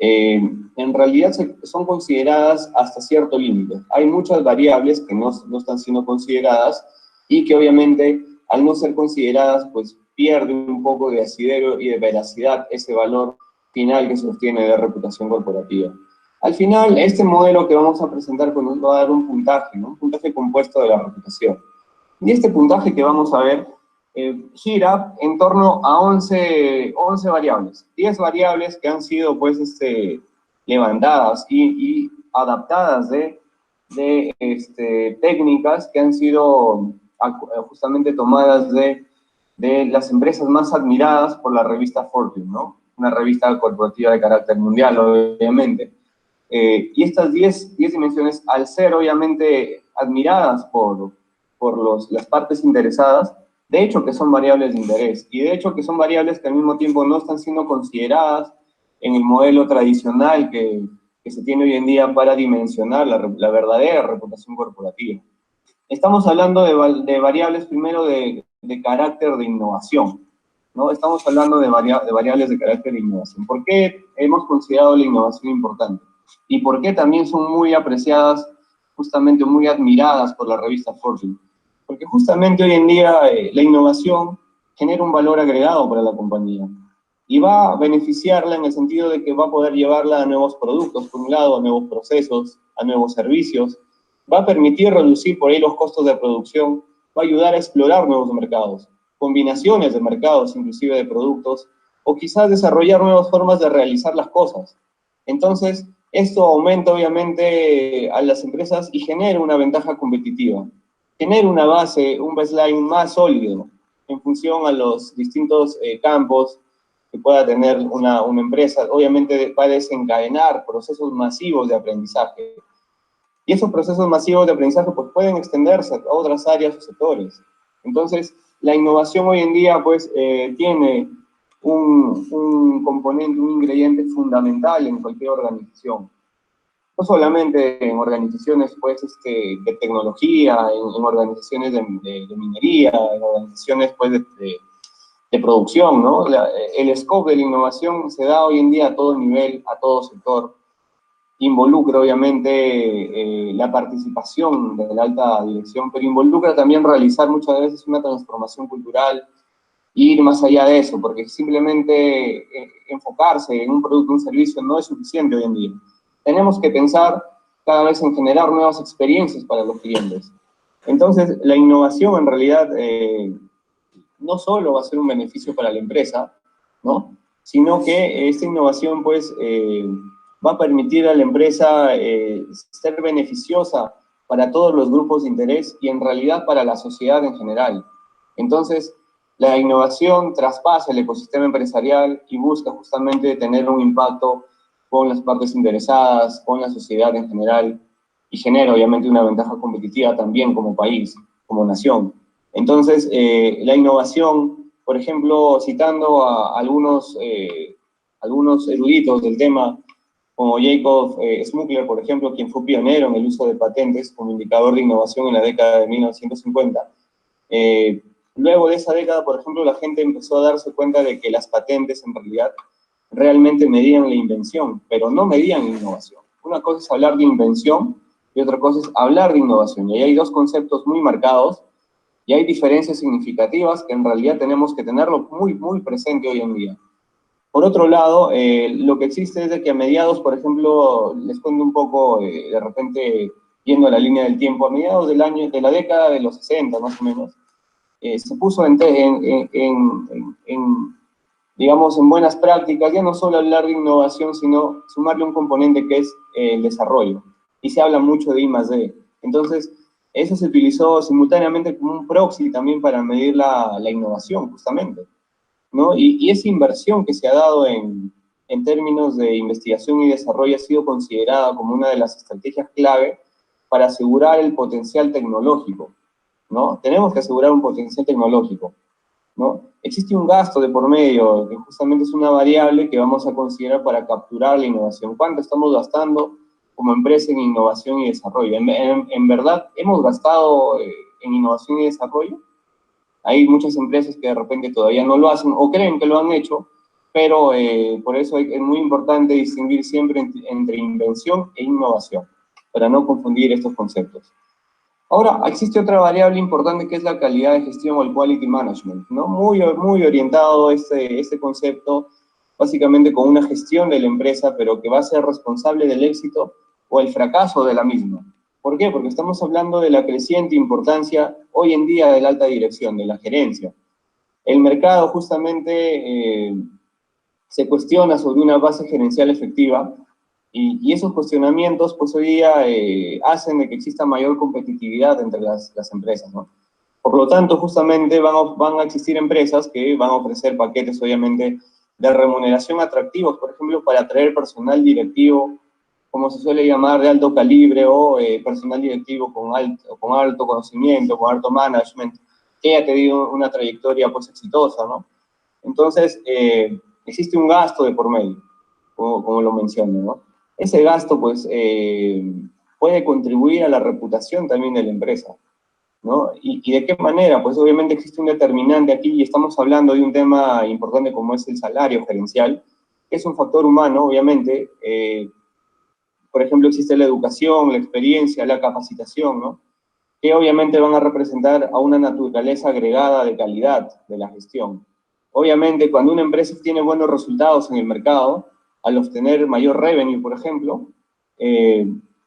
en realidad son consideradas hasta cierto límite. Hay muchas variables que no están siendo consideradas y que obviamente al no ser consideradas pues pierde un poco de asidero y de veracidad ese valor final que sostiene de reputación corporativa. Al final, este modelo que vamos a presentar nos va a dar un puntaje, ¿no? Un puntaje compuesto de la reputación. Y este puntaje que vamos a ver gira en torno a 11 variables. 10 variables que han sido pues, levantadas y adaptadas de técnicas que han sido justamente tomadas de las empresas más admiradas por la revista Fortune, ¿no? Una revista corporativa de carácter mundial, obviamente. Y estas 10 dimensiones, al ser obviamente admiradas por las partes interesadas, de hecho que son variables de interés, y de hecho que son variables que al mismo tiempo no están siendo consideradas en el modelo tradicional que se tiene hoy en día para dimensionar la verdadera reputación corporativa. Estamos hablando de variables primero de carácter de innovación, ¿no? Estamos hablando de variables de carácter de innovación. ¿Por qué hemos considerado la innovación importante? ¿Y por qué también son muy apreciadas, justamente muy admiradas por la revista Fortune? Porque justamente hoy en día la innovación genera un valor agregado para la compañía y va a beneficiarla en el sentido de que va a poder llevarla a nuevos productos, por un lado, a nuevos procesos, a nuevos servicios, va a permitir reducir por ahí los costos de producción, va a ayudar a explorar nuevos mercados, combinaciones de mercados, inclusive de productos, o quizás desarrollar nuevas formas de realizar las cosas. Entonces, esto aumenta obviamente a las empresas y genera una ventaja competitiva. Genera una base, un baseline más sólido en función a los distintos campos que pueda tener una empresa. Obviamente va a desencadenar procesos masivos de aprendizaje. Y esos procesos masivos de aprendizaje pues, pueden extenderse a otras áreas o sectores. Entonces, la innovación hoy en día pues, tiene un componente, un ingrediente fundamental en cualquier organización. No solamente en organizaciones pues, de tecnología, en organizaciones de minería, en organizaciones pues, de producción, ¿no? El scope de la innovación se da hoy en día a todo nivel, a todo sector. Involucra obviamente la participación de la alta dirección, pero involucra también realizar muchas veces una transformación cultural e ir más allá de eso, porque simplemente enfocarse en un producto o un servicio no es suficiente hoy en día. Tenemos que pensar cada vez en generar nuevas experiencias para los clientes. Entonces, la innovación en realidad no solo va a ser un beneficio para la empresa, ¿no? Sino que esta innovación, pues, va a permitir a la empresa ser beneficiosa para todos los grupos de interés y en realidad para la sociedad en general. Entonces, la innovación traspasa el ecosistema empresarial y busca justamente tener un impacto con las partes interesadas, con la sociedad en general, y genera obviamente una ventaja competitiva también como país, como nación. Entonces, la innovación, por ejemplo, citando a algunos eruditos del tema, como Jacob Smukler, por ejemplo, quien fue pionero en el uso de patentes como indicador de innovación en la década de 1950. Luego de esa década, por ejemplo, la gente empezó a darse cuenta de que las patentes en realidad realmente medían la invención, pero no medían la innovación. Una cosa es hablar de invención y otra cosa es hablar de innovación. Y ahí hay dos conceptos muy marcados y hay diferencias significativas que en realidad tenemos que tenerlo muy, muy presente hoy en día. Por otro lado, lo que existe es de que a mediados, por ejemplo, les cuento un poco, de repente, yendo a la línea del tiempo, a mediados de la década de los 60, más o menos, se puso digamos, en buenas prácticas, ya no solo hablar de innovación, sino sumarle un componente que es el desarrollo. Y se habla mucho de I+D. Entonces, eso se utilizó simultáneamente como un proxy también para medir la innovación, justamente, ¿no? Y esa inversión que se ha dado en términos de investigación y desarrollo ha sido considerada como una de las estrategias clave para asegurar el potencial tecnológico, ¿no? Tenemos que asegurar un potencial tecnológico, ¿no? Existe un gasto de por medio, que justamente es una variable que vamos a considerar para capturar la innovación. ¿Cuánto estamos gastando como empresa en innovación y desarrollo? ¿En verdad hemos gastado en innovación y desarrollo? Hay muchas empresas que de repente todavía no lo hacen o creen que lo han hecho, pero por eso es muy importante distinguir siempre entre invención e innovación, para no confundir estos conceptos. Ahora, existe otra variable importante que es la calidad de gestión o el quality management, ¿no? Muy orientado este concepto, básicamente con una gestión de la empresa, pero que va a ser responsable del éxito o el fracaso de la misma. ¿Por qué? Porque estamos hablando de la creciente importancia hoy en día de la alta dirección, de la gerencia. El mercado justamente se cuestiona sobre una base gerencial efectiva, y esos cuestionamientos, pues hoy día hacen de que exista mayor competitividad entre las empresas, ¿no? Por lo tanto, justamente van a existir empresas que van a ofrecer paquetes, obviamente, de remuneración atractivos, por ejemplo, para atraer personal directivo, como se suele llamar, de alto calibre, o personal directivo con alto conocimiento, con alto management, que haya tenido una trayectoria, pues, exitosa, ¿no? Entonces, existe un gasto de por medio, como lo menciono, ¿no? Ese gasto, pues, puede contribuir a la reputación también de la empresa, ¿no? ¿Y de qué manera? Pues obviamente existe un determinante aquí, y estamos hablando de un tema importante como es el salario gerencial, que es un factor humano, obviamente. Por ejemplo, existe la educación, la experiencia, la capacitación, ¿no? Que obviamente van a representar a una naturaleza agregada de calidad de la gestión. Obviamente, cuando una empresa tiene buenos resultados en el mercado, al obtener mayor revenue, por ejemplo,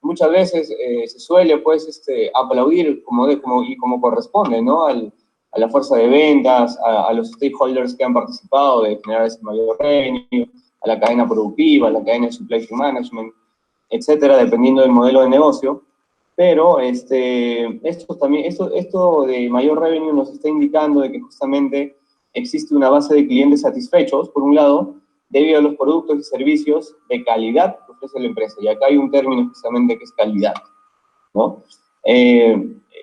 muchas veces se suele, pues, aplaudir como corresponde, ¿no? A la fuerza de ventas, a los stakeholders que han participado de generar ese mayor revenue, a la cadena productiva, a la cadena de supply chain management, etcétera, dependiendo del modelo de negocio. Pero esto de mayor revenue nos está indicando de que justamente existe una base de clientes satisfechos, por un lado, debido a los productos y servicios de calidad que ofrece la empresa. Y acá hay un término justamente que es calidad, ¿no?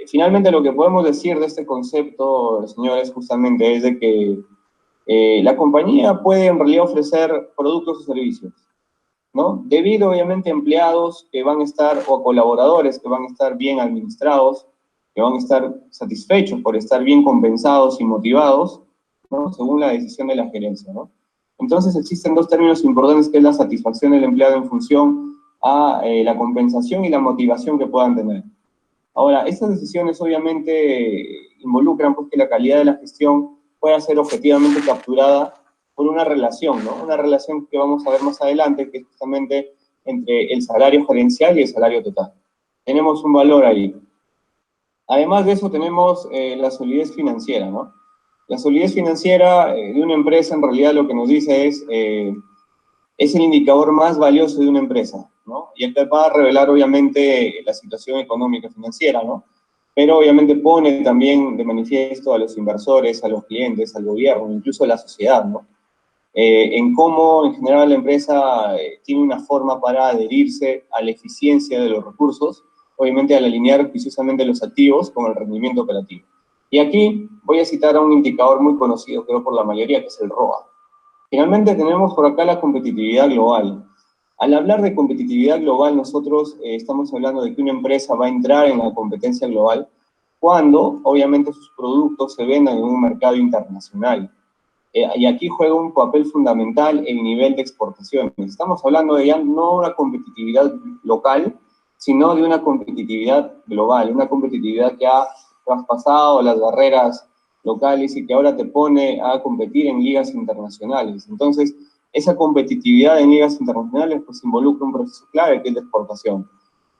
Finalmente, lo que podemos decir de este concepto, señores, justamente es de que la compañía puede en realidad ofrecer productos o servicios, ¿no? Debido, obviamente, a empleados que van a estar, o colaboradores que van a estar bien administrados, que van a estar satisfechos por estar bien compensados y motivados, ¿no? Según la decisión de la gerencia, ¿no? Entonces existen dos términos importantes, que es la satisfacción del empleado en función a la compensación y la motivación que puedan tener. Ahora, estas decisiones obviamente involucran, pues, que la calidad de la gestión pueda ser objetivamente capturada por una relación, ¿no? Una relación que vamos a ver más adelante, que es justamente entre el salario gerencial y el salario total. Tenemos un valor ahí. Además de eso, tenemos la solidez financiera, ¿no? La solidez financiera de una empresa, en realidad, lo que nos dice es el indicador más valioso de una empresa, ¿no? Y acá va a revelar, obviamente, la situación económica financiera, ¿no? Pero obviamente pone también de manifiesto a los inversores, a los clientes, al gobierno, incluso a la sociedad, ¿no? En cómo, en general, la empresa tiene una forma para adherirse a la eficiencia de los recursos, obviamente al alinear juiciosamente los activos con el rendimiento operativo. Y aquí voy a citar a un indicador muy conocido, creo, por la mayoría, que es el ROA. Finalmente tenemos por acá la competitividad global. Al hablar de competitividad global, nosotros estamos hablando de que una empresa va a entrar en la competencia global cuando, obviamente, sus productos se vendan en un mercado internacional. Y aquí juega un papel fundamental el nivel de exportaciones. Estamos hablando de ya no una competitividad local, sino de una competitividad global, una competitividad que ha traspasado las barreras locales y que ahora te pone a competir en ligas internacionales. Entonces, esa competitividad en ligas internacionales pues involucra un proceso clave, que es la exportación.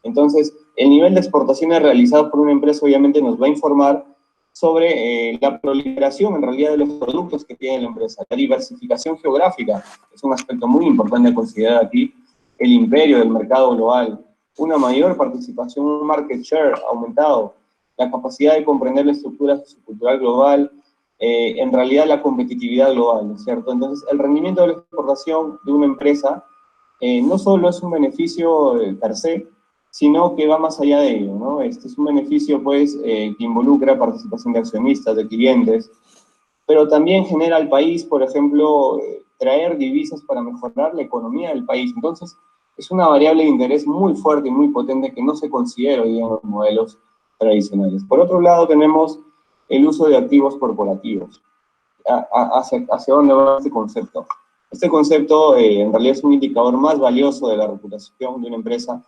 Entonces, el nivel de exportaciones realizado por una empresa obviamente nos va a informar sobre la proliferación en realidad de los productos que tiene la empresa. La diversificación geográfica es un aspecto muy importante a considerar aquí, el imperio del mercado global, una mayor participación, un market share aumentado, la capacidad de comprender la estructura sociocultural global, en realidad la competitividad global, ¿no es cierto? Entonces, el rendimiento de la exportación de una empresa no solo es un beneficio per se, sino que va más allá de ello, ¿no? Este es un beneficio, pues, que involucra participación de accionistas, de clientes, pero también genera al país, por ejemplo, traer divisas para mejorar la economía del país. Entonces, es una variable de interés muy fuerte y muy potente que no se considera hoy en los modelos tradicionales. Por otro lado, tenemos el uso de activos corporativos. ¿Hacia dónde va este concepto? Este concepto en realidad es un indicador más valioso de la reputación de una empresa,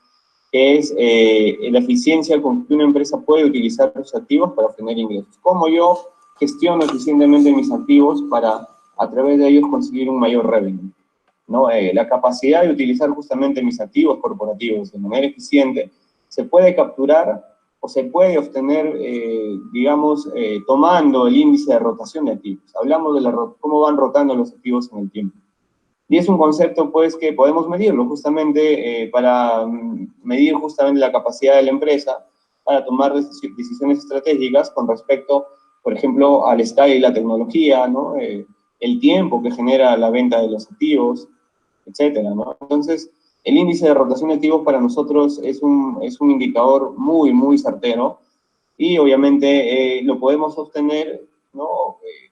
que es la eficiencia con que una empresa puede utilizar sus activos para obtener ingresos. ¿Cómo yo gestiono eficientemente mis activos para, a través de ellos, conseguir un mayor revenue? ¿No? La capacidad de utilizar justamente mis activos corporativos de manera eficiente se puede capturar o se puede obtener, digamos, tomando el índice de rotación de activos. Hablamos de cómo van rotando los activos en el tiempo. Y es un concepto, pues, que podemos medirlo justamente para medir justamente la capacidad de la empresa para tomar decisiones estratégicas con respecto, por ejemplo, al estado y la tecnología, ¿no? El tiempo que genera la venta de los activos, etcétera, ¿no? Entonces, el índice de rotación de activos para nosotros es un indicador muy, muy certero y obviamente lo podemos obtener, ¿no?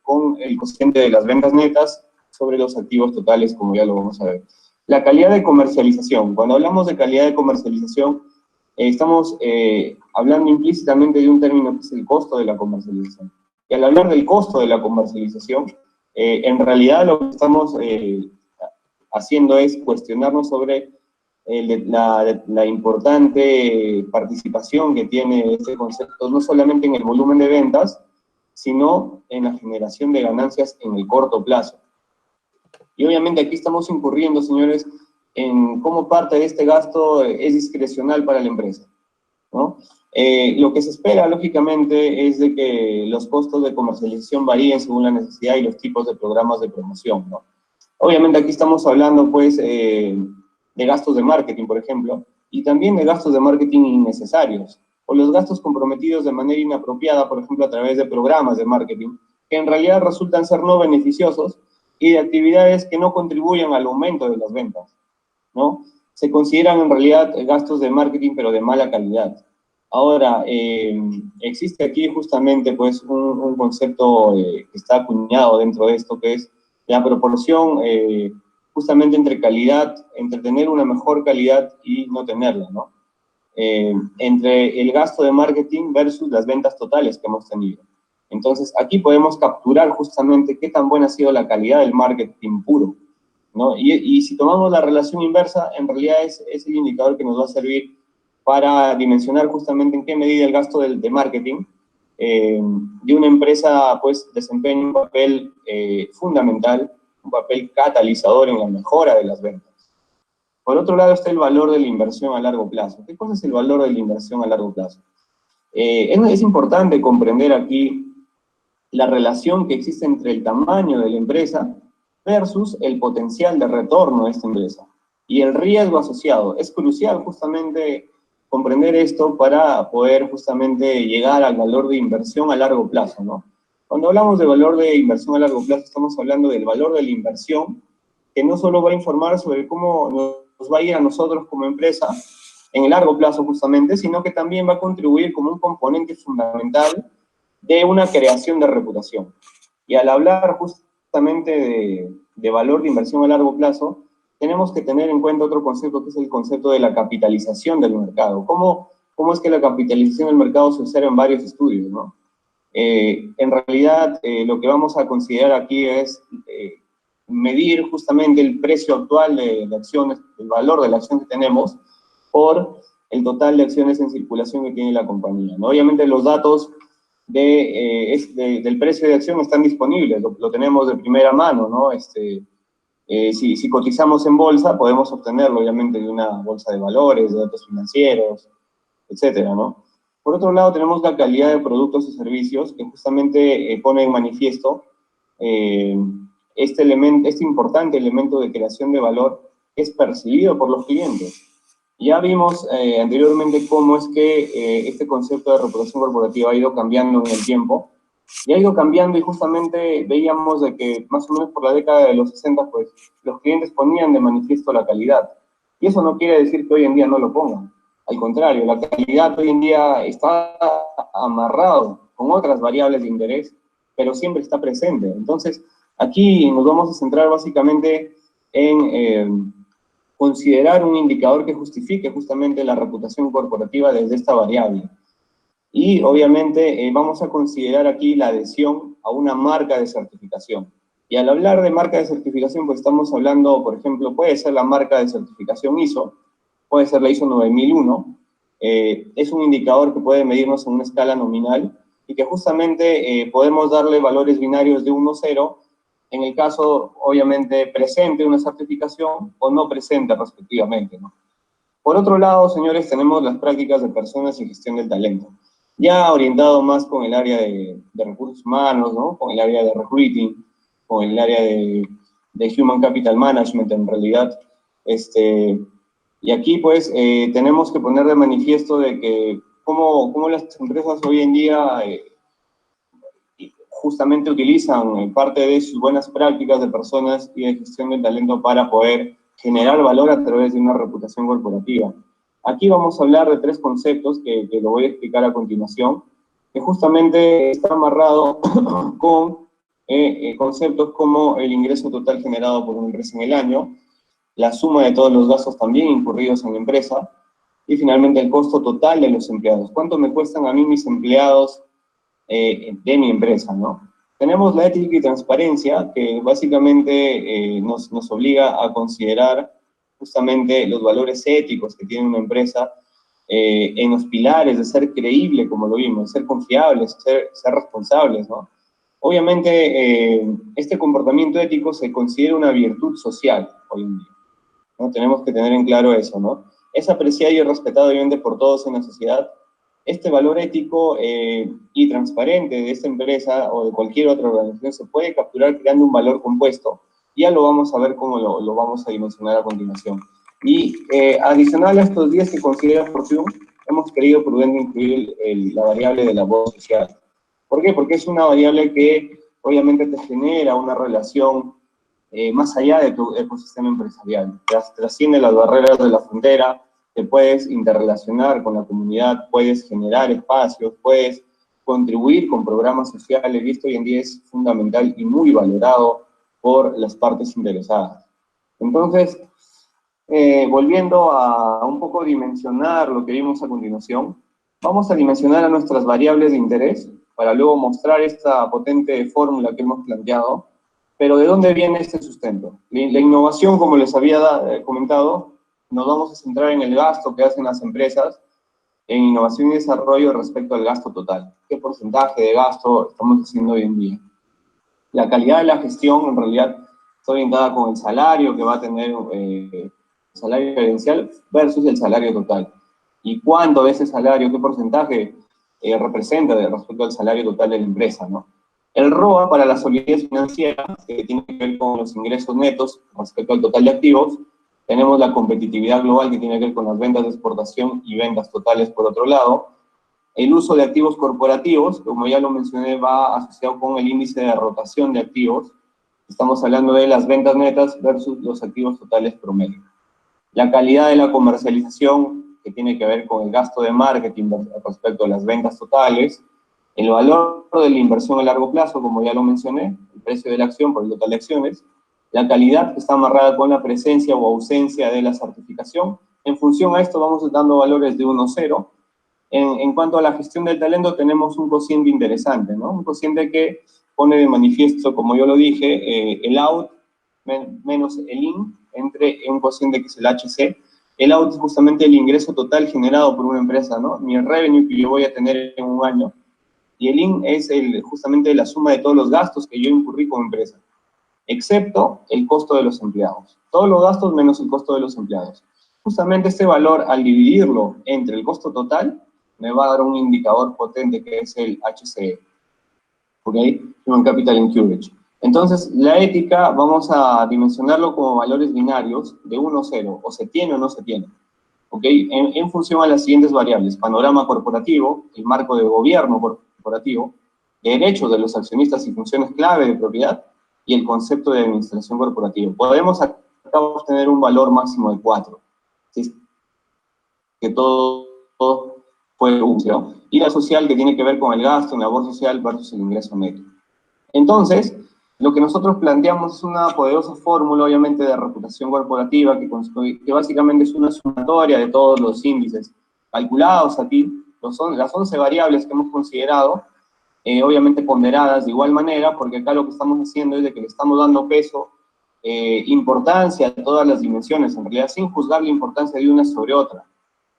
Con el cociente de las ventas netas sobre los activos totales, como ya lo vamos a ver. La calidad de comercialización. Cuando hablamos de calidad de comercialización, estamos hablando implícitamente de un término que es el costo de la comercialización. Y al hablar del costo de la comercialización, en realidad lo que estamos haciendo es cuestionarnos sobre la importante participación que tiene este concepto, no solamente en el volumen de ventas, sino en la generación de ganancias en el corto plazo. Y obviamente aquí estamos incurriendo, señores, en cómo parte de este gasto es discrecional para la empresa, ¿no? Lo que se espera, lógicamente, es de que los costos de comercialización varíen según la necesidad y los tipos de programas de promoción, ¿no? Obviamente aquí estamos hablando, pues, de gastos de marketing, por ejemplo, y también de gastos de marketing innecesarios, o los gastos comprometidos de manera inapropiada, por ejemplo, a través de programas de marketing, que en realidad resultan ser no beneficiosos y de actividades que no contribuyen al aumento de las ventas, ¿no? Se consideran en realidad gastos de marketing, pero de mala calidad. Ahora, existe aquí justamente, pues, un concepto que está acuñado dentro de esto, que es la proporción justamente entre tener una mejor calidad y no tenerla, ¿no? Entre el gasto de marketing versus las ventas totales que hemos tenido. Entonces, aquí podemos capturar justamente qué tan buena ha sido la calidad del marketing puro, ¿no? Y si tomamos la relación inversa, en realidad es el indicador que nos va a servir para dimensionar justamente en qué medida el gasto de marketing de una empresa, pues, desempeña un papel fundamental, un papel catalizador en la mejora de las ventas. Por otro lado está el valor de la inversión a largo plazo. ¿Qué cosa es el valor de la inversión a largo plazo? Es importante comprender aquí la relación que existe entre el tamaño de la empresa versus el potencial de retorno de esta empresa y el riesgo asociado. Es crucial justamente comprender esto para poder justamente llegar al valor de inversión a largo plazo, ¿no? Cuando hablamos de valor de inversión a largo plazo, estamos hablando del valor de la inversión, que no solo va a informar sobre cómo nos va a ir a nosotros como empresa en el largo plazo justamente, sino que también va a contribuir como un componente fundamental de una creación de reputación. Y al hablar justamente de valor de inversión a largo plazo, tenemos que tener en cuenta otro concepto, que es el concepto de la capitalización del mercado. ¿Cómo es que la capitalización del mercado se observa en varios estudios, ¿no? En realidad, lo que vamos a considerar aquí es medir justamente el precio actual de acciones, el valor de la acción que tenemos, por el total de acciones en circulación que tiene la compañía, ¿no? Obviamente los datos del precio de acción están disponibles, lo tenemos de primera mano, ¿no? Si cotizamos en bolsa, podemos obtenerlo, obviamente, de una bolsa de valores, de datos financieros, etcétera, ¿no? Por otro lado, tenemos la calidad de productos y servicios, que justamente pone en manifiesto este importante elemento de creación de valor que es percibido por los clientes. Ya vimos anteriormente cómo es que este concepto de reputación corporativa ha ido cambiando en el tiempo, y ha ido cambiando, y justamente veíamos de que más o menos por la década de los 60, pues, los clientes ponían de manifiesto la calidad. Y eso no quiere decir que hoy en día no lo pongan. Al contrario, la calidad hoy en día está amarrado con otras variables de interés, pero siempre está presente. Entonces, aquí nos vamos a centrar básicamente en considerar un indicador que justifique justamente la reputación corporativa desde esta variable. Y obviamente vamos a considerar aquí la adhesión a una marca de certificación. Y al hablar de marca de certificación, pues estamos hablando, por ejemplo, puede ser la marca de certificación ISO, puede ser la ISO 9001, es un indicador que puede medirnos en una escala nominal y que justamente podemos darle valores binarios de 1 a 0, en el caso, obviamente, presente una certificación o no presente respectivamente, ¿no? Por otro lado, señores, tenemos las prácticas de personas y gestión del talento, ya orientado más con el área de recursos humanos, ¿no? Con el área de recruiting, con el área de Human Capital Management, en realidad. Y aquí, pues, tenemos que poner de manifiesto de que cómo las empresas hoy en día justamente utilizan parte de sus buenas prácticas de personas y de gestión del talento para poder generar valor a través de una reputación corporativa. Aquí vamos a hablar de 3 conceptos que lo voy a explicar a continuación, que justamente está amarrado con conceptos como el ingreso total generado por una empresa en el año, la suma de todos los gastos también incurridos en la empresa, y finalmente el costo total de los empleados. ¿Cuánto me cuestan a mí mis empleados de mi empresa, ¿no? Tenemos la ética y transparencia, que básicamente nos obliga a considerar justamente los valores éticos que tiene una empresa en los pilares de ser creíble, como lo vimos, ser confiables, ser responsables, ¿no? Obviamente, este comportamiento ético se considera una virtud social hoy en día, ¿no? Tenemos que tener en claro eso, ¿no? Es apreciado y respetado, obviamente, por todos en la sociedad. Este valor ético y transparente de esta empresa o de cualquier otra organización se puede capturar creando un valor compuesto. Ya lo vamos a ver cómo lo vamos a dimensionar a continuación. Y adicional a estos 10 que considera Fortune, hemos querido prudente incluir la variable de la voz social. ¿Por qué? Porque es una variable que obviamente te genera una relación más allá de tu ecosistema empresarial. Trasciende las barreras de la frontera, te puedes interrelacionar con la comunidad, puedes generar espacios, puedes contribuir con programas sociales, y esto hoy en día es fundamental y muy valorado por las partes interesadas. Entonces, volviendo a un poco dimensionar lo que vimos a continuación, vamos a dimensionar a nuestras variables de interés para luego mostrar esta potente fórmula que hemos planteado. Pero ¿de dónde viene este sustento? La innovación, como les había comentado, nos vamos a centrar en el gasto que hacen las empresas en innovación y desarrollo respecto al gasto total. ¿Qué porcentaje de gasto estamos haciendo hoy en día? La calidad de la gestión, en realidad, está orientada con el salario que va a tener el salario gerencial versus el salario total. ¿Y cuánto de ese salario, qué porcentaje representa respecto al salario total de la empresa, ¿no? El ROA para la solidez financiera, que tiene que ver con los ingresos netos respecto al total de activos. Tenemos la competitividad global, que tiene que ver con las ventas de exportación y ventas totales por otro lado. El uso de activos corporativos, como ya lo mencioné, va asociado con el índice de rotación de activos. Estamos hablando de las ventas netas versus los activos totales promedio. La calidad de la comercialización, que tiene que ver con el gasto de marketing respecto a las ventas totales. El valor de la inversión a largo plazo, como ya lo mencioné, el precio de la acción por el total de acciones. La calidad, que está amarrada con la presencia o ausencia de la certificación. En función a esto vamos dando valores de 1 a 0. En cuanto a la gestión del talento, tenemos un cociente interesante, ¿no? Un cociente que pone de manifiesto, como yo lo dije, el out menos el in, entre un cociente que es el HC. El out es justamente el ingreso total generado por una empresa, ¿no? Mi revenue que yo voy a tener en un año. Y el IN es justamente la suma de todos los gastos que yo incurrí como empresa, excepto el costo de los empleados. Todos los gastos menos el costo de los empleados. Justamente este valor, al dividirlo entre el costo total, me va a dar un indicador potente que es el HCE. ¿Ok? Human Capital Incubage. Entonces, la ética vamos a dimensionarlo como valores binarios de 1 a 0, o se tiene o no se tiene. ¿Ok? En función a las siguientes variables: panorama corporativo, el marco de gobierno corporativo, derechos de los accionistas y funciones clave de propiedad, y el concepto de administración corporativa. Podemos acá obtener un valor máximo de 4, ¿sí? Que todo fue uso. Y la social, que tiene que ver con el gasto en labor social versus el ingreso neto. Entonces, lo que nosotros planteamos es una poderosa fórmula, obviamente, de reputación corporativa, que básicamente es una sumatoria de todos los índices calculados aquí, las 11 variables que hemos considerado, obviamente ponderadas de igual manera, porque acá lo que estamos haciendo es de que le estamos dando peso, importancia a todas las dimensiones, en realidad sin juzgar la importancia de una sobre otra.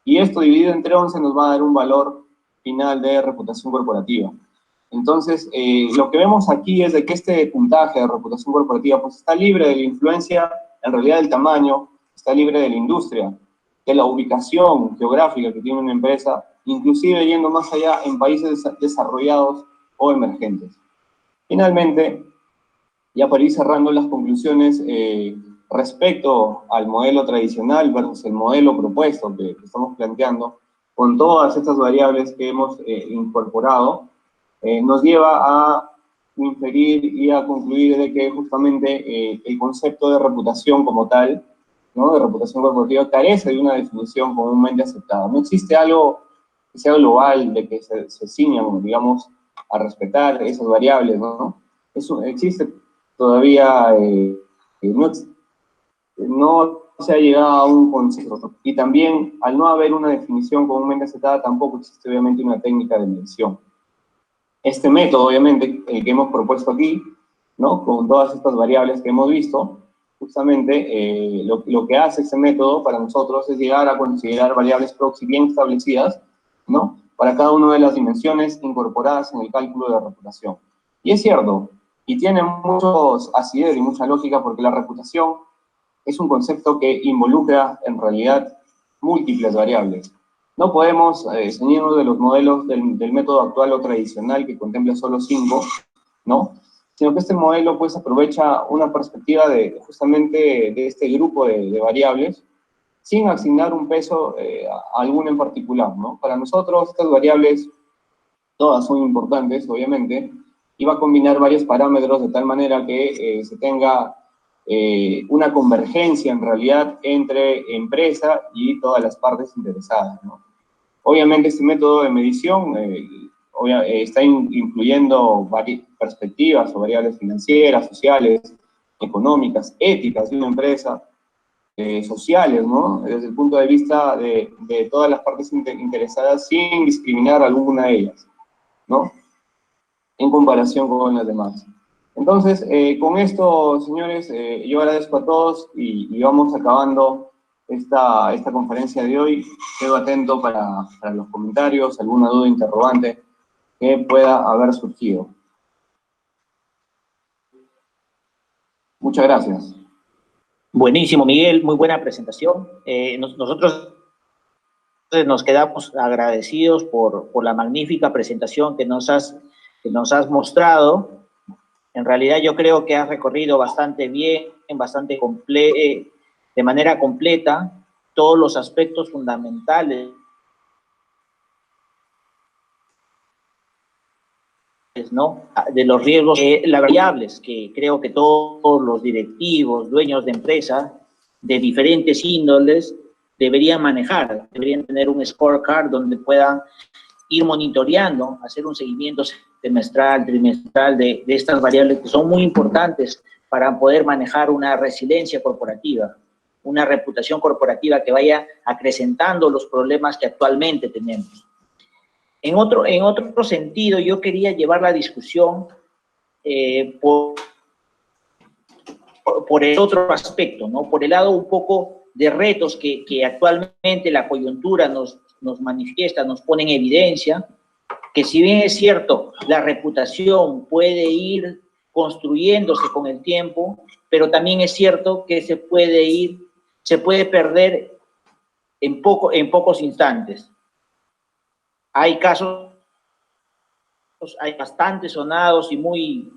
Y esto dividido entre 11 nos va a dar un valor final de reputación corporativa. Entonces, lo que vemos aquí es de que este puntaje de reputación corporativa pues está libre de la influencia, en realidad del tamaño, está libre de la industria, de la ubicación geográfica que tiene una empresa, inclusive yendo más allá en países desarrollados o emergentes. Finalmente, ya para ir cerrando las conclusiones, respecto al modelo tradicional versus el modelo propuesto que estamos planteando, con todas estas variables que hemos incorporado, nos lleva a inferir y a concluir de que justamente el concepto de reputación como tal, ¿no?, de reputación corporativa, carece de una definición comúnmente aceptada. No existe algo que sea global, de que se ciñan, digamos, a respetar esas variables, ¿no? Eso existe todavía, no se ha llegado a un consenso. Y también, al no haber una definición comúnmente aceptada, tampoco existe obviamente una técnica de medición. Este método, obviamente, el que hemos propuesto aquí, ¿no?, con todas estas variables que hemos visto, justamente lo que hace este método para nosotros es llegar a considerar variables proxy bien establecidas, ¿no?, para cada una de las dimensiones incorporadas en el cálculo de reputación. Y es cierto, y tiene muchos asidero y mucha lógica, porque la reputación es un concepto que involucra en realidad múltiples variables. No podemos ceñirnos de los modelos del método actual o tradicional que contempla solo 5, ¿no?, sino que este modelo pues aprovecha una perspectiva de justamente de este grupo de variables, sin asignar un peso a alguna en particular, ¿no? Para nosotros estas variables todas son importantes, obviamente, y va a combinar varios parámetros de tal manera que se tenga una convergencia en realidad entre empresa y todas las partes interesadas, ¿no? Obviamente este método de medición está incluyendo varias perspectivas o variables financieras, sociales, económicas, éticas de una empresa, sociales, ¿no?, desde el punto de vista de todas las partes interesadas, sin discriminar a alguna de ellas, ¿no?, en comparación con las demás. Entonces, con esto, señores, yo agradezco a todos y vamos acabando esta conferencia de hoy. Quedo atento para los comentarios, alguna duda, interrogante que pueda haber surgido. Muchas gracias. Buenísimo, Miguel, muy buena presentación. Nosotros nos quedamos agradecidos por la magnífica presentación que nos has mostrado. En realidad yo creo que has recorrido bastante bien, de manera completa, todos los aspectos fundamentales, ¿no?, de los riesgos, las variables que creo que todos los directivos, dueños de empresas de diferentes índoles deberían manejar, deberían tener un scorecard donde puedan ir monitoreando, hacer un seguimiento semestral, trimestral de estas variables que son muy importantes para poder manejar una resiliencia corporativa, una reputación corporativa que vaya acrecentando los problemas que actualmente tenemos. En otro sentido, yo quería llevar la discusión por el otro aspecto, ¿no?, por el lado un poco de retos que actualmente la coyuntura nos manifiesta, nos pone en evidencia, que si bien es cierto, la reputación puede ir construyéndose con el tiempo, pero también es cierto que se puede perder en pocos instantes. Hay casos, hay bastante sonados y muy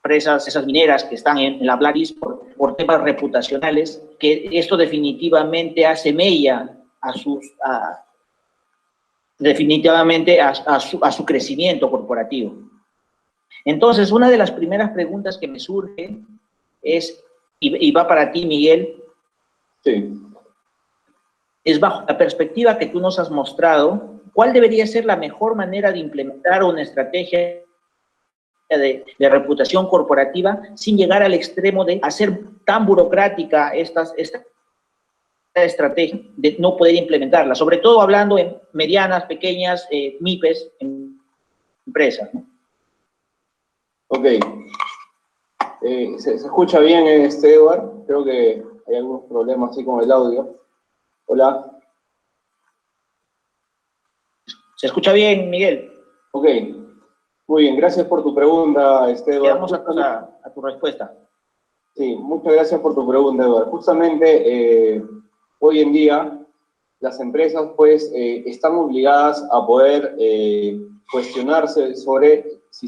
empresas, esas mineras que están en la blacklist por temas reputacionales, que esto definitivamente hace mella a su crecimiento corporativo. Entonces, una de las primeras preguntas que me surge es, y va para ti, Miguel, sí, es bajo la perspectiva que tú nos has mostrado, ¿cuál debería ser la mejor manera de implementar una estrategia de reputación corporativa sin llegar al extremo de hacer tan burocrática estas estrategia de no poder implementarla, sobre todo hablando en medianas, pequeñas, MIPES, empresas, ¿no? Ok. ¿Se escucha bien, Edward? Creo que hay algunos problemas así con el audio. Hola. ¿Se escucha bien, Miguel? Ok. Muy bien, gracias por tu pregunta, Edward. Quedamos a tu respuesta. Sí, muchas gracias por tu pregunta, Eduardo. Justamente, hoy en día, las empresas, pues, están obligadas a poder cuestionarse sobre si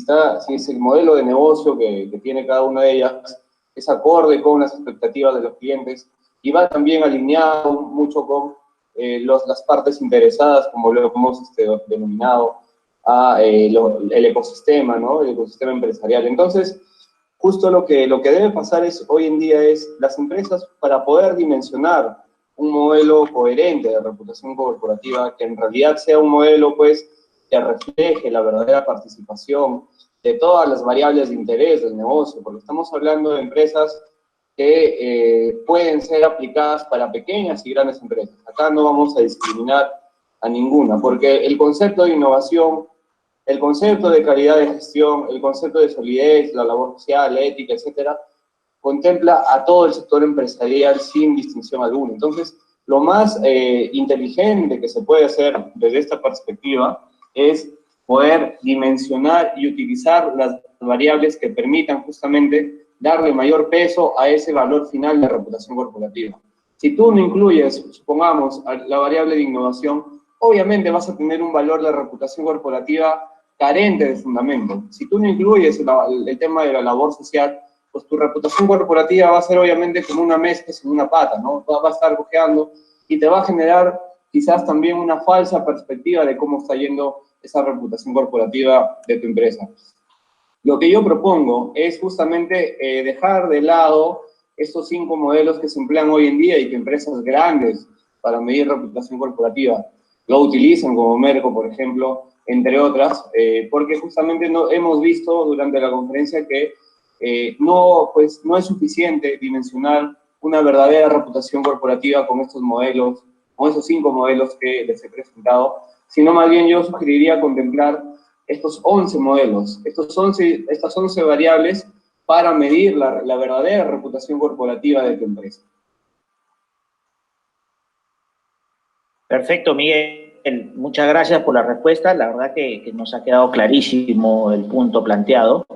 es el modelo de negocio que tiene cada una de ellas es acorde con las expectativas de los clientes y va también alineado mucho con las partes interesadas, como lo hemos denominado, el ecosistema, ¿no? El ecosistema empresarial. Entonces, justo lo que debe pasar hoy en día es las empresas, para poder dimensionar un modelo coherente de reputación corporativa, que en realidad sea un modelo, pues, que refleje la verdadera participación de todas las variables de interés del negocio, porque estamos hablando de empresas que pueden ser aplicadas para pequeñas y grandes empresas. Acá no vamos a discriminar a ninguna, porque el concepto de innovación, el concepto de calidad de gestión, el concepto de solidez, la labor social, la ética, etcétera, contempla a todo el sector empresarial sin distinción alguna. Entonces, lo más inteligente que se puede hacer desde esta perspectiva es poder dimensionar y utilizar las variables que permitan justamente darle mayor peso a ese valor final de reputación corporativa. Si tú no incluyes, supongamos, la variable de innovación, obviamente vas a tener un valor de reputación corporativa carente de fundamento. Si tú no incluyes el tema de la labor social, pues tu reputación corporativa va a ser obviamente como una mezcla sin una pata, ¿no? Va a estar cojeando y te va a generar quizás también una falsa perspectiva de cómo está yendo esa reputación corporativa de tu empresa. Lo que yo propongo es justamente dejar de lado estos 5 modelos que se emplean hoy en día y que empresas grandes para medir reputación corporativa lo utilizan, como Merco, por ejemplo, entre otras, porque justamente hemos visto durante la conferencia que no es suficiente dimensionar una verdadera reputación corporativa con estos modelos, con esos 5 modelos que les he presentado, sino más bien yo sugeriría contemplar estos 11 modelos, estas 11 variables para medir la verdadera reputación corporativa de tu empresa. Perfecto, Miguel. Muchas gracias por la respuesta. La verdad que nos ha quedado clarísimo el punto planteado.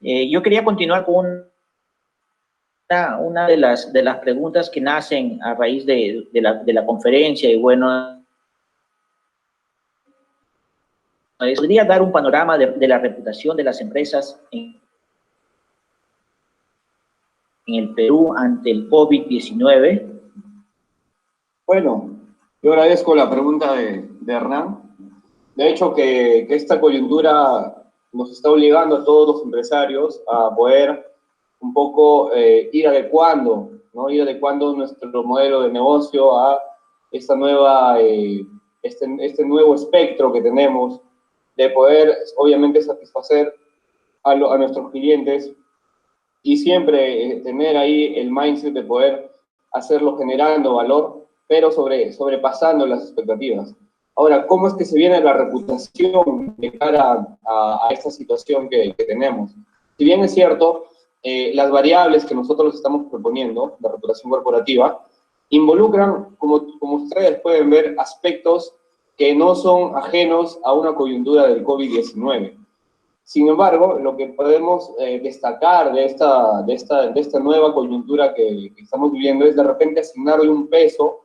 Yo quería continuar con una de las preguntas que nacen a raíz de la conferencia y bueno, ¿podría dar un panorama de la reputación de las empresas en el Perú ante el COVID-19? Bueno, yo agradezco la pregunta de Hernán. De hecho, que esta coyuntura nos está obligando a todos los empresarios a poder un poco ir adecuando, ¿no? Ir adecuando nuestro modelo de negocio a esta nueva, este nuevo espectro que tenemos de poder, obviamente, satisfacer a nuestros clientes y siempre tener ahí el mindset de poder hacerlo generando valor, pero sobrepasando las expectativas. Ahora, ¿cómo es que se viene la reputación de cara a esta situación que tenemos? Si bien es cierto, las variables que nosotros estamos proponiendo, la reputación corporativa, involucran, como ustedes pueden ver, aspectos que no son ajenos a una coyuntura del COVID-19. Sin embargo, lo que podemos destacar de esta nueva coyuntura que estamos viviendo es de repente asignarle un peso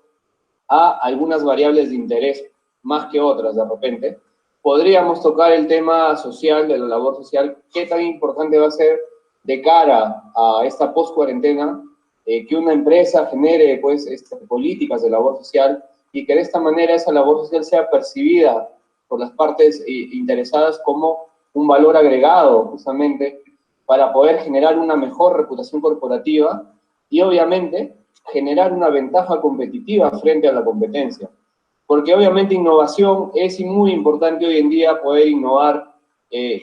a algunas variables de interés más que otras de repente. Podríamos tocar el tema social, de la labor social, qué tan importante va a ser de cara a esta post-cuarentena que una empresa genere pues, políticas de labor social y que de esta manera esa labor social sea percibida por las partes interesadas como un valor agregado justamente para poder generar una mejor reputación corporativa y obviamente generar una ventaja competitiva frente a la competencia. Porque obviamente innovación es muy importante hoy en día poder innovar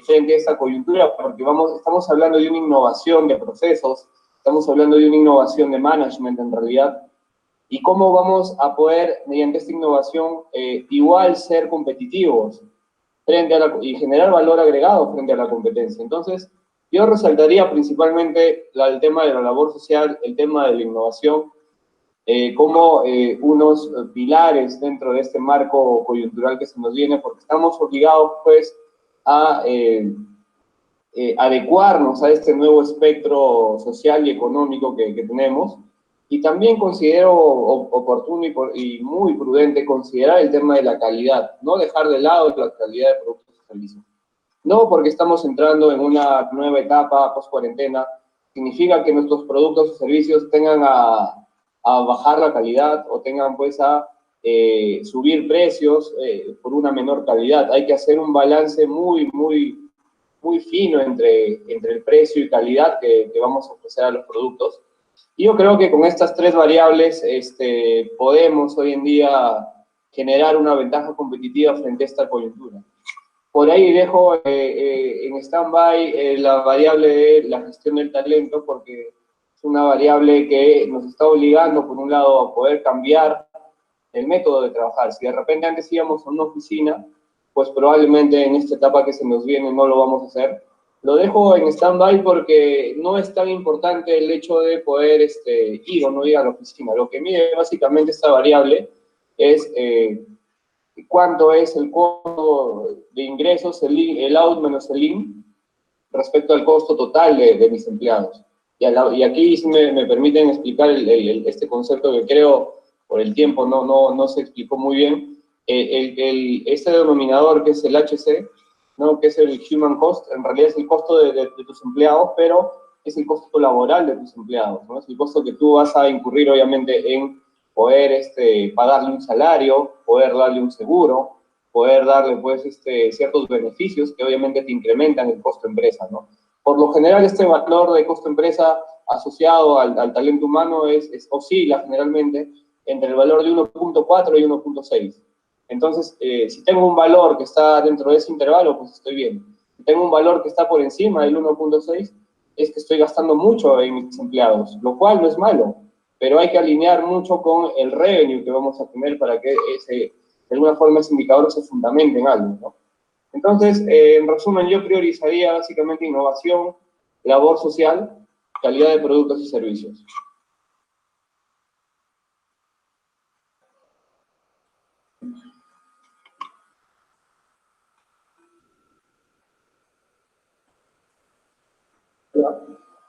frente a esta coyuntura, porque estamos hablando de una innovación de procesos, estamos hablando de una innovación de management en realidad, y cómo vamos a poder, mediante esta innovación, igual ser competitivos y generar valor agregado frente a la competencia. Entonces, yo resaltaría principalmente el tema de la labor social, el tema de la innovación, como unos pilares dentro de este marco coyuntural que se nos viene, porque estamos obligados, pues, a adecuarnos a este nuevo espectro social y económico que tenemos, y también considero oportuno y muy prudente considerar el tema de la calidad, no dejar de lado la calidad de productos y servicios. No porque estamos entrando en una nueva etapa post-cuarentena, significa que nuestros productos y servicios tengan a bajar la calidad o tengan pues a subir precios por una menor calidad. Hay que hacer un balance muy fino entre el precio y calidad que vamos a ofrecer a los productos. Y yo creo que con estas tres variables podemos hoy en día generar una ventaja competitiva frente a esta coyuntura. Por ahí dejo en stand-by la variable de la gestión del talento, porque es una variable que nos está obligando, por un lado, a poder cambiar el método de trabajar. Si de repente antes íbamos a una oficina, pues probablemente en esta etapa que se nos viene no lo vamos a hacer. Lo dejo en stand-by porque no es tan importante el hecho de poder ir o no ir a la oficina. Lo que mide básicamente esta variable es cuánto es el costo de ingresos, el out menos el in, respecto al costo total de mis empleados. Y aquí sí me permiten explicar este concepto que creo por el tiempo no se explicó muy bien. Este denominador que es el HC, ¿no? Que es el Human Cost, en realidad es el costo de tus empleados, pero es el costo laboral de tus empleados, ¿no? Es el costo que tú vas a incurrir, obviamente, en poder pagarle un salario, poder darle un seguro, poder darle, pues, ciertos beneficios que obviamente te incrementan el costo empresa, ¿no? Por lo general, este valor de costo empresa asociado al talento humano oscila generalmente entre el valor de 1.4 y 1.6. Entonces, si tengo un valor que está dentro de ese intervalo, pues estoy bien. Si tengo un valor que está por encima del 1.6, es que estoy gastando mucho en mis empleados, lo cual no es malo, pero hay que alinear mucho con el revenue que vamos a tener para que de alguna forma ese indicador se fundamente en algo, ¿no? Entonces, en resumen, yo priorizaría básicamente innovación, labor social, calidad de productos y servicios.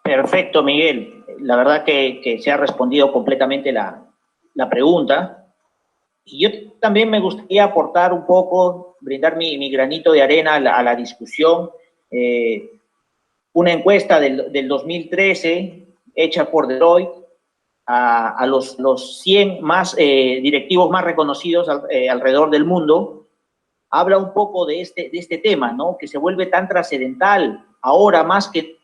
Perfecto, Miguel. La verdad que se ha respondido completamente la pregunta. Y yo también me gustaría aportar un poco, brindar mi granito de arena a la discusión. Una encuesta del 2013 hecha por Deloitte a los 100 directivos más reconocidos alrededor del mundo, habla un poco de este tema, ¿no? Que se vuelve tan trascendental ahora más que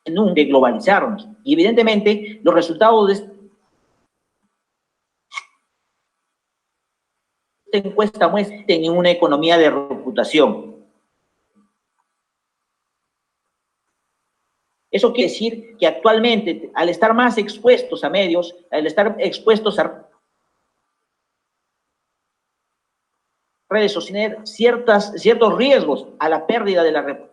de globalizarnos. Y evidentemente los resultados de esta encuesta muestran en una economía de reputación. Eso quiere decir que actualmente, al estar más expuestos a medios, al estar expuestos a redes sociales, ciertos riesgos a la pérdida de la reputación,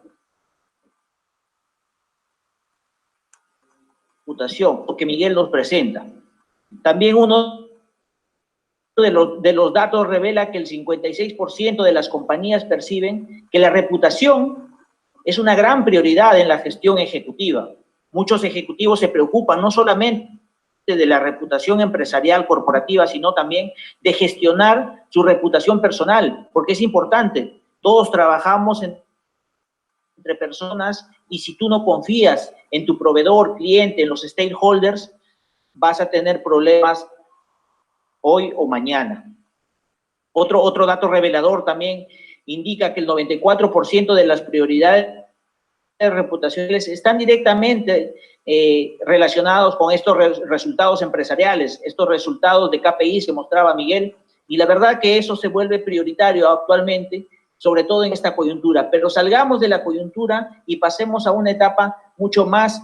que Miguel nos presenta. También uno de los datos revela que el 56% de las compañías perciben que la reputación es una gran prioridad en la gestión ejecutiva. Muchos ejecutivos se preocupan no solamente de la reputación empresarial corporativa, sino también de gestionar su reputación personal, porque es importante. Todos trabajamos entre personas y si tú no confías en tu proveedor, cliente, en los stakeholders, vas a tener problemas hoy o mañana. Otro dato revelador también indica que el 94% de las prioridades reputacionales están directamente relacionados con estos resultados empresariales, estos resultados de KPIs que mostraba Miguel, y la verdad que eso se vuelve prioritario actualmente, sobre todo en esta coyuntura. Pero salgamos de la coyuntura y pasemos a una etapa mucho más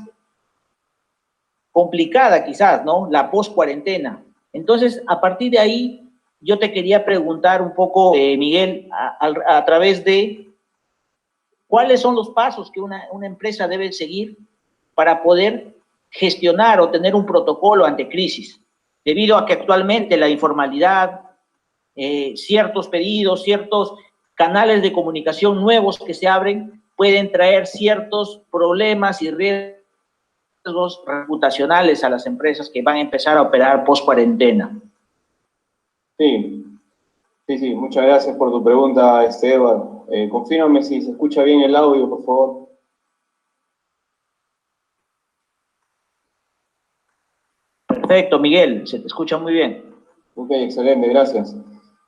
complicada quizás, ¿no? La post-cuarentena. Entonces, a partir de ahí, yo te quería preguntar un poco, Miguel, a través de cuáles son los pasos que una empresa debe seguir para poder gestionar o tener un protocolo ante crisis, debido a que actualmente la informalidad, ciertos pedidos, ciertos canales de comunicación nuevos que se abren, pueden traer ciertos problemas y riesgos reputacionales a las empresas que van a empezar a operar post-cuarentena. Sí, sí, muchas gracias por tu pregunta, Edward. Confírmame si se escucha bien el audio, por favor. Perfecto, Miguel, se te escucha muy bien. Ok, excelente, gracias.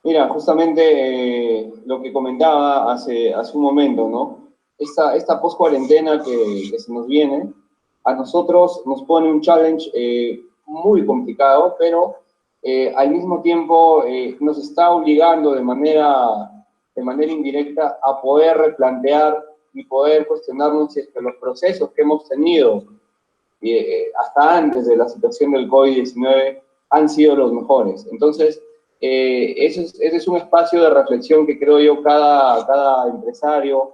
Mira, justamente lo que comentaba hace un momento, ¿no? Esta post-cuarentena que se nos viene, a nosotros nos pone un challenge muy complicado, pero al mismo tiempo nos está obligando de manera indirecta a poder replantear y poder cuestionarnos si es que los procesos que hemos tenido hasta antes de la situación del COVID-19 han sido los mejores. Entonces, ese es un espacio de reflexión que creo yo cada empresario,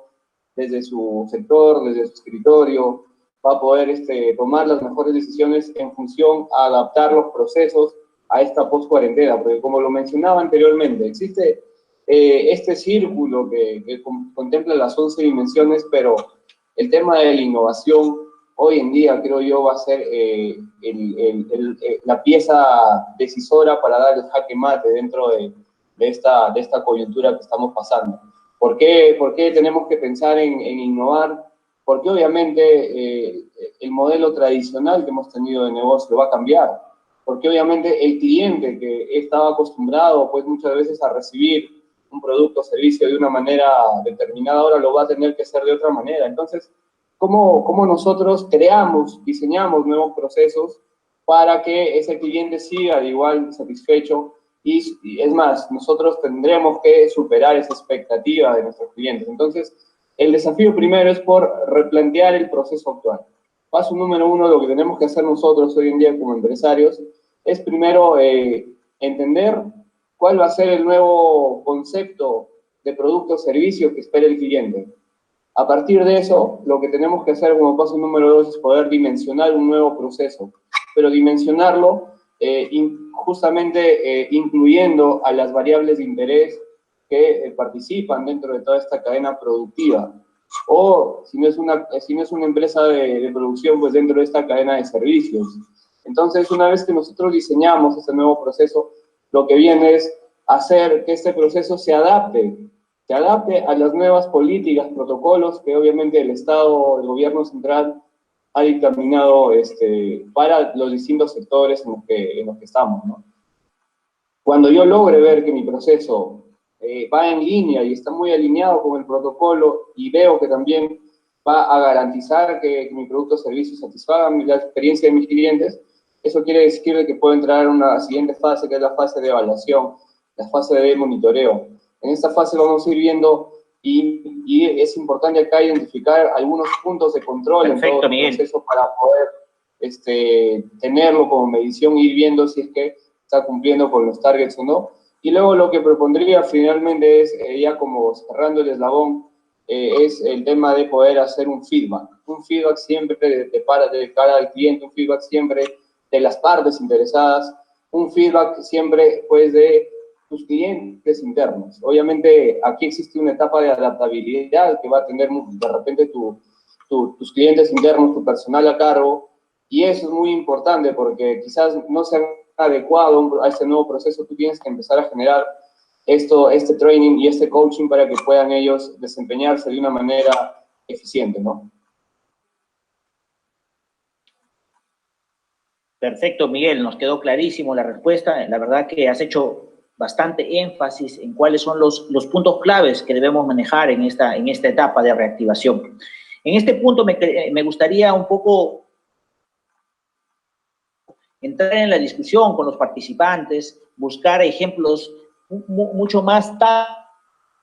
desde su sector, desde su escritorio, va a poder tomar las mejores decisiones en función a adaptar los procesos a esta post-cuarentena, porque como lo mencionaba anteriormente, existe este círculo que contempla las 11 dimensiones, pero el tema de la innovación hoy en día creo yo va a ser la pieza decisora para dar el jaque mate dentro de esta coyuntura que estamos pasando. ¿Por qué tenemos que pensar en innovar? Porque obviamente el modelo tradicional que hemos tenido de negocio va a cambiar. Porque obviamente el cliente que estaba acostumbrado pues muchas veces a recibir un producto o servicio de una manera determinada, ahora lo va a tener que hacer de otra manera. Entonces, ¿cómo nosotros diseñamos nuevos procesos para que ese cliente siga de igual satisfecho? Y es más, nosotros tendremos que superar esa expectativa de nuestros clientes. Entonces, el desafío primero es por replantear el proceso actual. Paso número uno, lo que tenemos que hacer nosotros hoy en día como empresarios, es primero entender cuál va a ser el nuevo concepto de producto o servicio que espera el cliente. A partir de eso, lo que tenemos que hacer como paso número dos es poder dimensionar un nuevo proceso, pero dimensionarlo justamente incluyendo a las variables de interés que participan dentro de toda esta cadena productiva. O si no es una empresa de producción, pues dentro de esta cadena de servicios. Entonces, una vez que nosotros diseñamos este nuevo proceso, lo que viene es hacer que este proceso se adapte a las nuevas políticas, protocolos que obviamente el Estado, el gobierno central ha dictaminado para los distintos sectores en los que estamos, ¿no? Cuando yo logre ver que mi proceso va en línea y está muy alineado con el protocolo y veo que también va a garantizar que mi producto o servicio satisfaga la experiencia de mis clientes, eso quiere decir que puedo entrar a una siguiente fase, que es la fase de evaluación, la fase de monitoreo. En esta fase vamos a ir viendo y es importante acá identificar algunos puntos de control. Perfecto, en todo el proceso para poder tenerlo como medición e ir viendo si es que está cumpliendo con los targets o no. Y luego lo que propondría finalmente es, ya como cerrando el eslabón, es el tema de poder hacer un feedback siempre de cara al cliente, un feedback siempre de las partes interesadas, un feedback siempre pues de tus clientes internos. Obviamente aquí existe una etapa de adaptabilidad que va a tener de repente tus clientes internos, tu personal a cargo, y eso es muy importante porque quizás no se han adecuado a este nuevo proceso. Tú tienes que empezar a generar este training y este coaching para que puedan ellos desempeñarse de una manera eficiente, ¿no? Perfecto, Miguel, nos quedó clarísimo la respuesta. La verdad que has hecho bastante énfasis en cuáles son los puntos claves que debemos manejar en esta etapa de reactivación. En este punto me gustaría un poco entrar en la discusión con los participantes, buscar ejemplos mucho más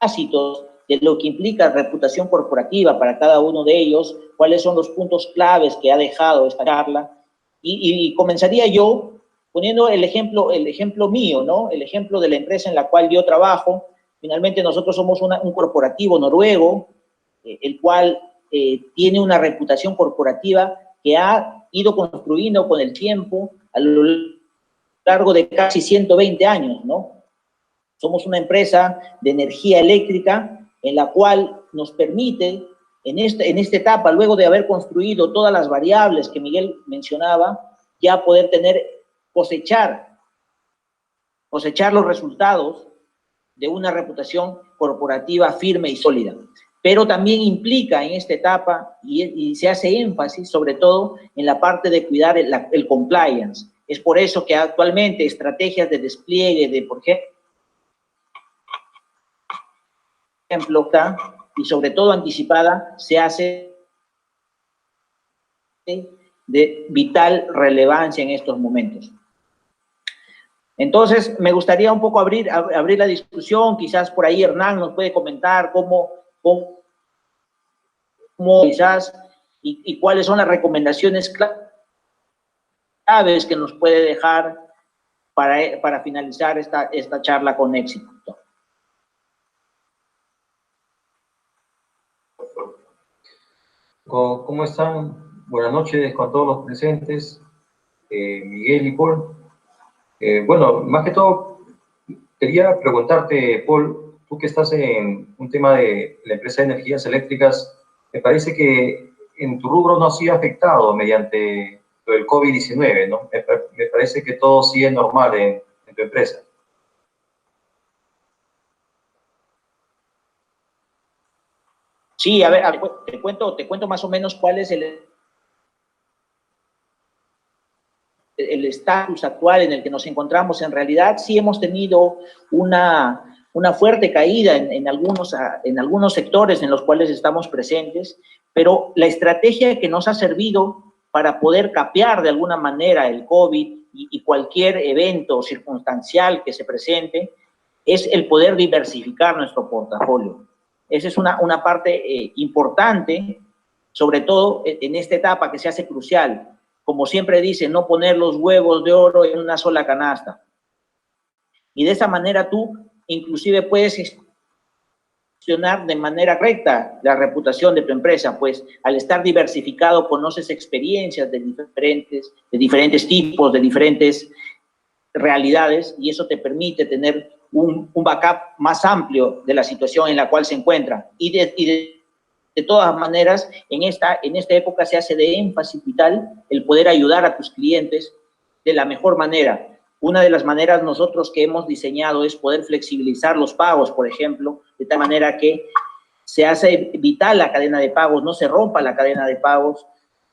tácitos de lo que implica reputación corporativa para cada uno de ellos, cuáles son los puntos claves que ha dejado esta charla Y comenzaría yo poniendo el ejemplo mío, ¿no? El ejemplo de la empresa en la cual yo trabajo. Finalmente nosotros somos un corporativo noruego, el cual tiene una reputación corporativa que ha ido construyendo con el tiempo a lo largo de casi 120 años, ¿no? Somos una empresa de energía eléctrica en la cual nos permite, en esta etapa, luego de haber construido todas las variables que Miguel mencionaba, ya poder cosechar los resultados de una reputación corporativa firme y sólida. Pero también implica en esta etapa, y se hace énfasis sobre todo en la parte de cuidar el compliance. Es por eso que actualmente estrategias de despliegue de, por ejemplo, y sobre todo anticipada, se hace de vital relevancia en estos momentos. Entonces, me gustaría un poco abrir la discusión. Quizás por ahí Hernán nos puede comentar cómo quizás y cuáles son las recomendaciones claves que nos puede dejar para finalizar esta charla con éxito. ¿Cómo están? Buenas noches con todos los presentes, Miguel y Paul. Bueno, más que todo, quería preguntarte, Paul, tú que estás en un tema de la empresa de energías eléctricas, me parece que en tu rubro no ha sido afectado mediante lo del COVID-19, ¿no? Me parece que todo sigue normal en tu empresa. Sí, a ver, te cuento más o menos cuál es el estatus actual en el que nos encontramos. En realidad, sí hemos tenido una fuerte caída en algunos sectores en los cuales estamos presentes, pero la estrategia que nos ha servido para poder capear de alguna manera el COVID y cualquier evento circunstancial que se presente es el poder diversificar nuestro portafolio. Esa es una parte importante, sobre todo en esta etapa que se hace crucial. Como siempre dice, no poner los huevos de oro en una sola canasta. Y de esa manera tú inclusive puedes gestionar de manera recta la reputación de tu empresa, pues al estar diversificado conoces experiencias de diferentes tipos, de diferentes realidades, y eso te permite tener un backup más amplio de la situación en la cual se encuentra. Y de todas maneras, en esta época se hace de énfasis vital el poder ayudar a tus clientes de la mejor manera. Una de las maneras nosotros que hemos diseñado es poder flexibilizar los pagos, por ejemplo, de tal manera que se hace vital la cadena de pagos, no se rompa la cadena de pagos,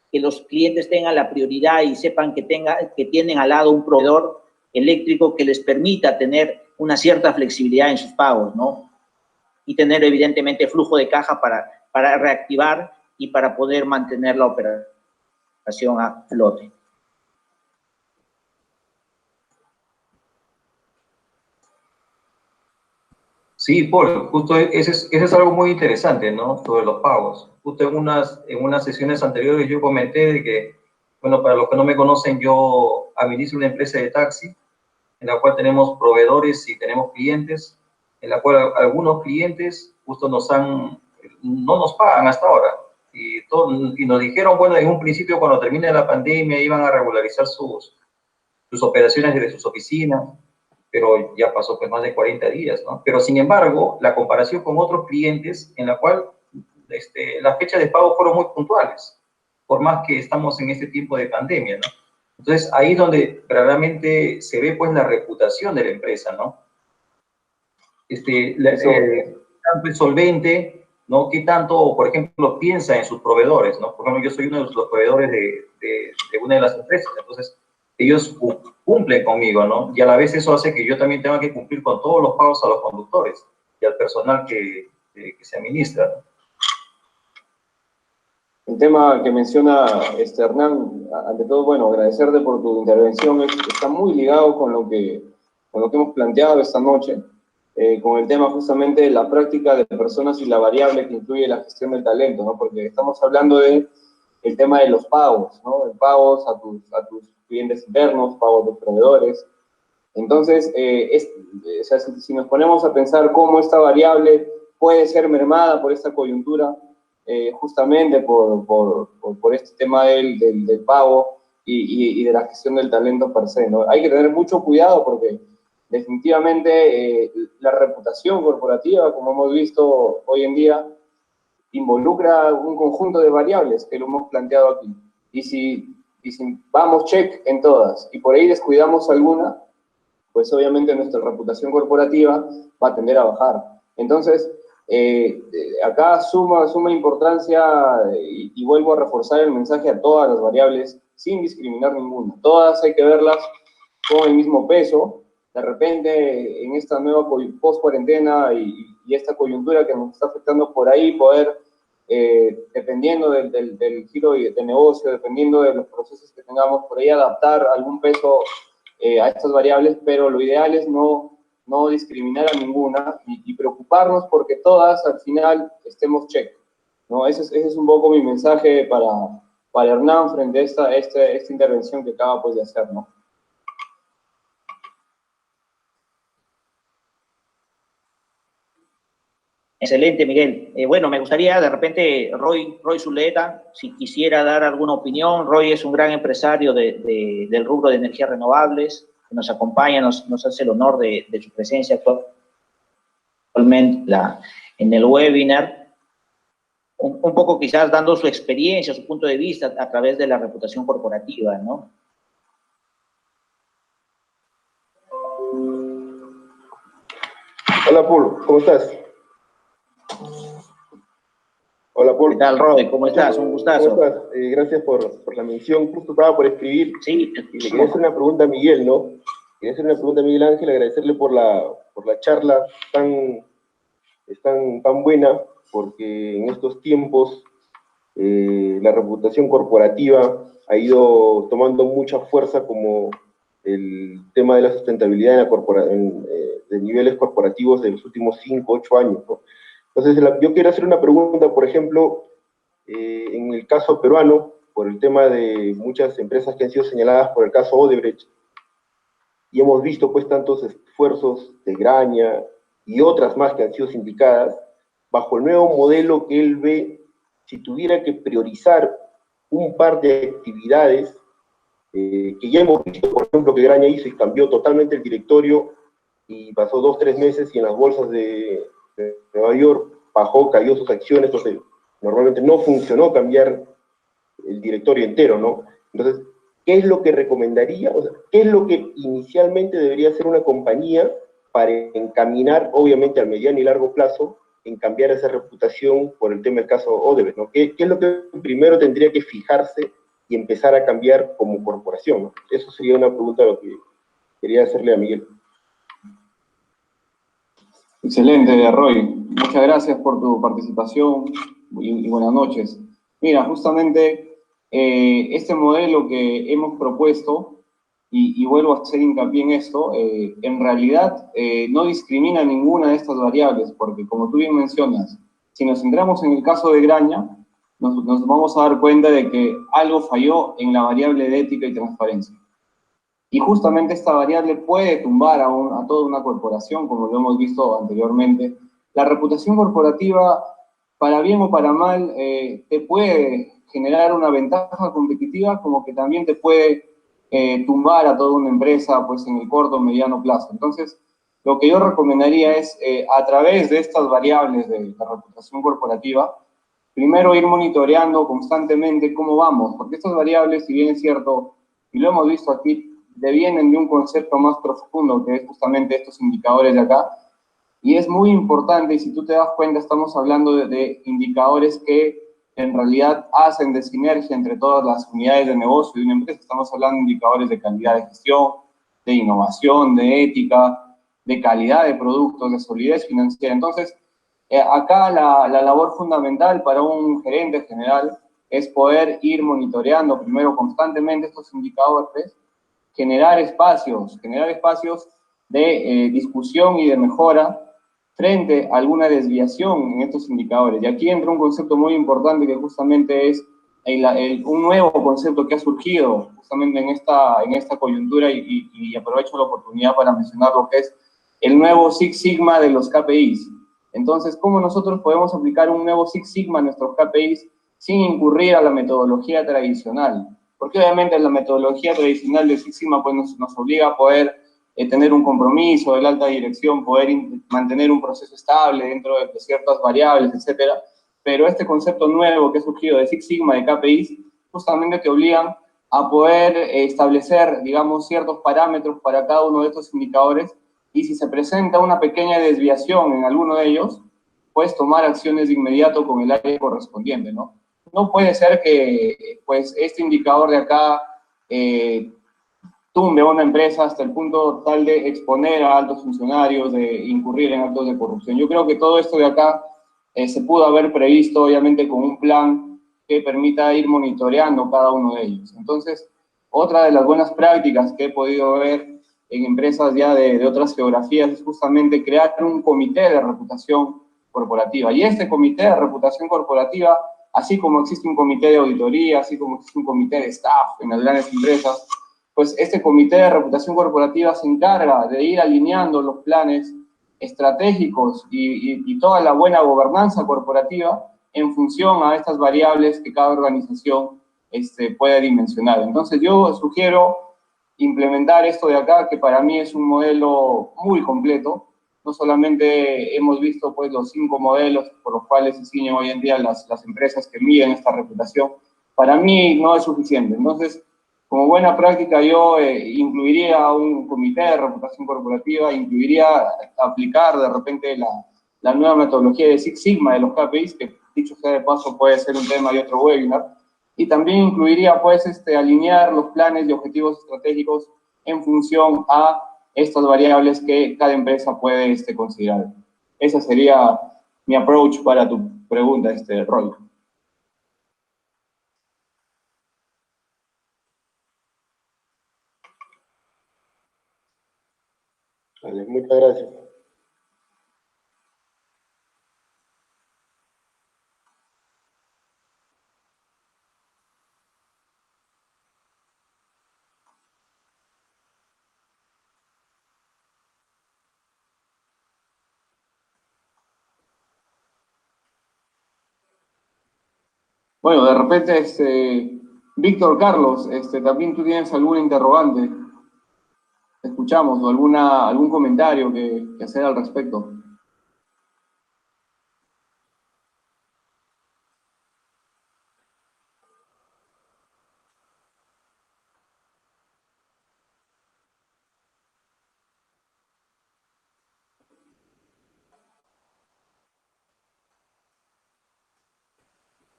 que los clientes tengan la prioridad y sepan que tienen al lado un proveedor eléctrico que les permita tener una cierta flexibilidad en sus pagos, ¿no? Y tener evidentemente flujo de caja para reactivar y para poder mantener la operación a flote. Sí, Paul, justo ese es algo muy interesante, ¿no? Sobre los pagos. Justo en unas sesiones anteriores yo comenté de que, bueno, para los que no me conocen, yo administro una empresa de taxi en la cual tenemos proveedores y tenemos clientes, en la cual algunos clientes justo no nos pagan hasta ahora. Y nos dijeron, bueno, en un principio cuando termine la pandemia iban a regularizar sus operaciones desde sus oficinas, pero ya pasó pues más de 40 días, ¿no? Pero sin embargo, la comparación con otros clientes en la cual las fechas de pago fueron muy puntuales, por más que estamos en este tiempo de pandemia, ¿no? Entonces, ahí es donde realmente se ve pues la reputación de la empresa, ¿no? Tanto es solvente, ¿no? ¿Qué tanto, por ejemplo, piensa en sus proveedores, ¿no? Por ejemplo, yo soy uno de los proveedores de una de las empresas, entonces ellos cumplen conmigo, ¿no? Y a la vez eso hace que yo también tenga que cumplir con todos los pagos a los conductores y al personal que se administra, ¿no? El tema que menciona Hernán, ante todo, bueno, agradecerte por tu intervención, está muy ligado con lo que hemos planteado esta noche, con el tema justamente de la práctica de personas y la variable que incluye la gestión del talento, ¿no? Porque estamos hablando de el tema de los pagos, ¿no? De pagos a tus clientes internos, pagos de proveedores. Entonces, o sea, si nos ponemos a pensar cómo esta variable puede ser mermada por esta coyuntura, justamente por este tema del pago y de la gestión del talento per se, ¿no? Hay que tener mucho cuidado porque definitivamente la reputación corporativa, como hemos visto hoy en día, involucra un conjunto de variables que lo hemos planteado aquí. Y si vamos check en todas y por ahí descuidamos alguna, pues obviamente nuestra reputación corporativa va a tender a bajar. Entonces, acá suma importancia, y vuelvo a reforzar el mensaje a todas las variables, sin discriminar ninguna. Todas hay que verlas con el mismo peso. De repente, en esta nueva post-cuarentena y esta coyuntura que nos está afectando por ahí, poder, dependiendo del giro de negocio, dependiendo de los procesos que tengamos, por ahí adaptar algún peso a estas variables, pero lo ideal es no discriminar a ninguna y preocuparnos porque todas al final estemos check, ¿no? Ese es un poco mi mensaje para Hernán frente a esta intervención que acaba pues, de hacer, ¿no? Excelente, Miguel. Bueno, me gustaría de repente, Roy Zuleta, si quisiera dar alguna opinión. Roy es un gran empresario del rubro de energías renovables, que nos acompaña, nos hace el honor de su presencia actualmente en el webinar. Un poco quizás dando su experiencia, su punto de vista a través de la reputación corporativa, ¿no? Hola, Paul, ¿cómo estás? Hola, Paul. ¿Qué tal, Roy? ¿Cómo estás? Un gustazo. ¿Cómo estás? Gracias por la mención. Justo estaba por escribir. Sí. Y le quería hacer una pregunta a Miguel, ¿no? Quería hacer una pregunta a Miguel Ángel, agradecerle por la charla tan buena, porque en estos tiempos la reputación corporativa ha ido tomando mucha fuerza como el tema de la sustentabilidad de niveles corporativos de los últimos 5, 8 años, ¿no? Entonces, yo quiero hacer una pregunta, por ejemplo, en el caso peruano, por el tema de muchas empresas que han sido señaladas por el caso Odebrecht, y hemos visto pues tantos esfuerzos de Graña y otras más que han sido sindicadas, bajo el nuevo modelo que él ve, si tuviera que priorizar un par de actividades, que ya hemos visto, por ejemplo, que Graña hizo y cambió totalmente el directorio, y pasó 2, 3 meses y en las bolsas de Nueva York cayó sus acciones, entonces normalmente no funcionó cambiar el directorio entero, ¿no? Entonces, ¿qué es lo que recomendaría? O sea, ¿qué es lo que inicialmente debería hacer una compañía para encaminar, obviamente, al mediano y largo plazo, en cambiar esa reputación por el tema del caso Odebrecht, ¿no? ¿Qué es lo que primero tendría que fijarse y empezar a cambiar como corporación, ¿no? Eso sería una pregunta lo que quería hacerle a Miguel. Excelente, Roy. Muchas gracias por tu participación y buenas noches. Mira, justamente este modelo que hemos propuesto, y vuelvo a hacer hincapié en esto, en realidad no discrimina ninguna de estas variables, porque como tú bien mencionas, si nos centramos en el caso de Graña, nos vamos a dar cuenta de que algo falló en la variable de ética y transparencia. Y justamente esta variable puede tumbar a toda una corporación, como lo hemos visto anteriormente. La reputación corporativa, para bien o para mal, te puede generar una ventaja competitiva, como que también te puede tumbar a toda una empresa pues, en el corto o mediano plazo. Entonces, lo que yo recomendaría es, a través de estas variables de la reputación corporativa, primero ir monitoreando constantemente cómo vamos, porque estas variables, si bien es cierto, y lo hemos visto aquí, devienen de un concepto más profundo, que es justamente estos indicadores de acá, y es muy importante, y si tú te das cuenta, estamos hablando de indicadores que en realidad hacen de sinergia entre todas las unidades de negocio de una empresa. Estamos hablando de indicadores de calidad de gestión, de innovación, de ética, de calidad de productos, de solidez financiera. Entonces, acá la labor fundamental para un gerente general es poder ir monitoreando primero constantemente estos indicadores, generar espacios de discusión y de mejora frente a alguna desviación en estos indicadores. Y aquí entra un concepto muy importante que justamente es un nuevo concepto que ha surgido justamente en esta coyuntura y aprovecho la oportunidad para mencionar lo que es el nuevo Six Sigma de los KPIs. Entonces, ¿cómo nosotros podemos aplicar un nuevo Six Sigma a nuestros KPIs sin incurrir a la metodología tradicional? Porque obviamente la metodología tradicional de Six Sigma pues, nos obliga a poder tener un compromiso de la alta dirección, poder mantener un proceso estable dentro de ciertas variables, etcétera. Pero este concepto nuevo que ha surgido de Six Sigma, de KPIs, justamente te obligan a poder establecer, digamos, ciertos parámetros para cada uno de estos indicadores, y si se presenta una pequeña desviación en alguno de ellos, puedes tomar acciones de inmediato con el área correspondiente, ¿no? No puede ser que, pues, este indicador de acá tumbe a una empresa hasta el punto tal de exponer a altos funcionarios, de incurrir en actos de corrupción. Yo creo que todo esto de acá se pudo haber previsto, obviamente, con un plan que permita ir monitoreando cada uno de ellos. Entonces, otra de las buenas prácticas que he podido ver en empresas ya de otras geografías es justamente crear un comité de reputación corporativa. Y este comité de reputación corporativa, así como existe un comité de auditoría, así como existe un comité de staff en las grandes empresas, pues este comité de reputación corporativa se encarga de ir alineando los planes estratégicos y toda la buena gobernanza corporativa en función a estas variables que cada organización puede dimensionar. Entonces yo sugiero implementar esto de acá, que para mí es un modelo muy completo. No solamente hemos visto pues, los 5 modelos por los cuales se ciñen hoy en día las empresas que miden esta reputación, para mí no es suficiente. Entonces, como buena práctica, yo incluiría un comité de reputación corporativa, incluiría aplicar de repente la nueva metodología de Six Sigma de los KPIs, que dicho sea de paso puede ser un tema de otro webinar, y también incluiría pues alinear los planes y objetivos estratégicos en función a estas variables que cada empresa puede considerar. Ese sería mi approach para tu pregunta, Roy. Vale, muchas gracias. Bueno, de repente, Víctor Carlos, también tú tienes alguna interrogante. Te escuchamos, o algún comentario que hacer al respecto.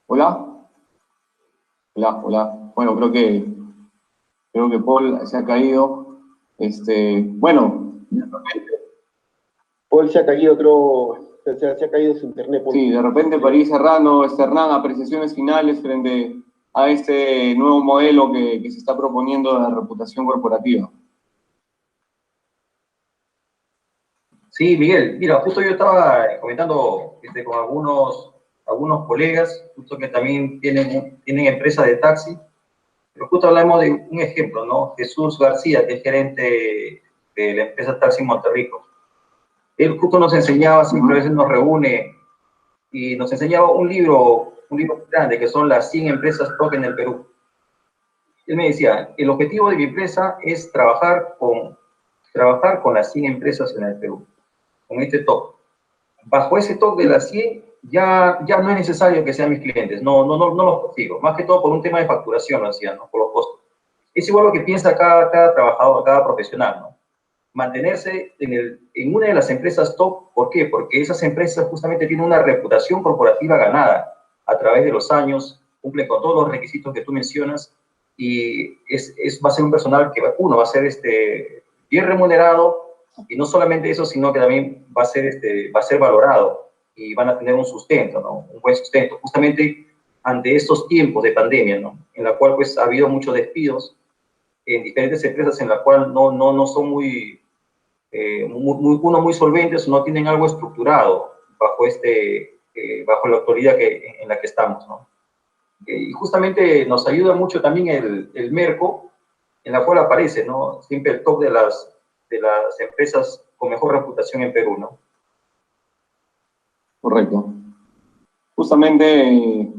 ¿Hola? Hola, hola. Bueno, creo que Paul se ha caído. Bueno, Paul se ha caído, creo, se ha caído su internet. Paul. Sí, de repente para ir cerrando, Hernán, apreciaciones finales frente a este nuevo modelo que se está proponiendo de reputación corporativa. Sí, Miguel, mira, justo yo estaba comentando con algunos colegas, justo que también tienen empresas de taxi, pero justo hablamos de un ejemplo, ¿no? Jesús García, que es gerente de la empresa Taxi Monterrico. Él justo nos enseñaba, siempre a veces nos reúne, y nos enseñaba un libro grande, que son las 100 empresas top en el Perú. Él me decía, el objetivo de mi empresa es trabajar con las 100 empresas en el Perú, con este top. Bajo ese top de las 100, ya no es necesario que sean mis clientes, no los consigo, más que todo por un tema de facturación, lo decía, ¿no? Por los costos. Es igual lo que piensa cada trabajador, cada profesional, ¿no? Mantenerse en una de las empresas top, ¿por qué? Porque esas empresas justamente tienen una reputación corporativa ganada a través de los años, cumplen con todos los requisitos que tú mencionas, y va a ser un personal que va a ser bien remunerado, y no solamente eso, sino que también va a ser valorado, y van a tener un sustento, ¿no? Un buen sustento, justamente ante estos tiempos de pandemia, ¿no? En la cual pues ha habido muchos despidos en diferentes empresas en la cual no son muy solventes, no tienen algo estructurado bajo la autoridad en la que estamos, ¿no? Y justamente nos ayuda mucho también el Merco, en la cual aparece, ¿no? Siempre el top de las empresas con mejor reputación en Perú, ¿no? Correcto. Justamente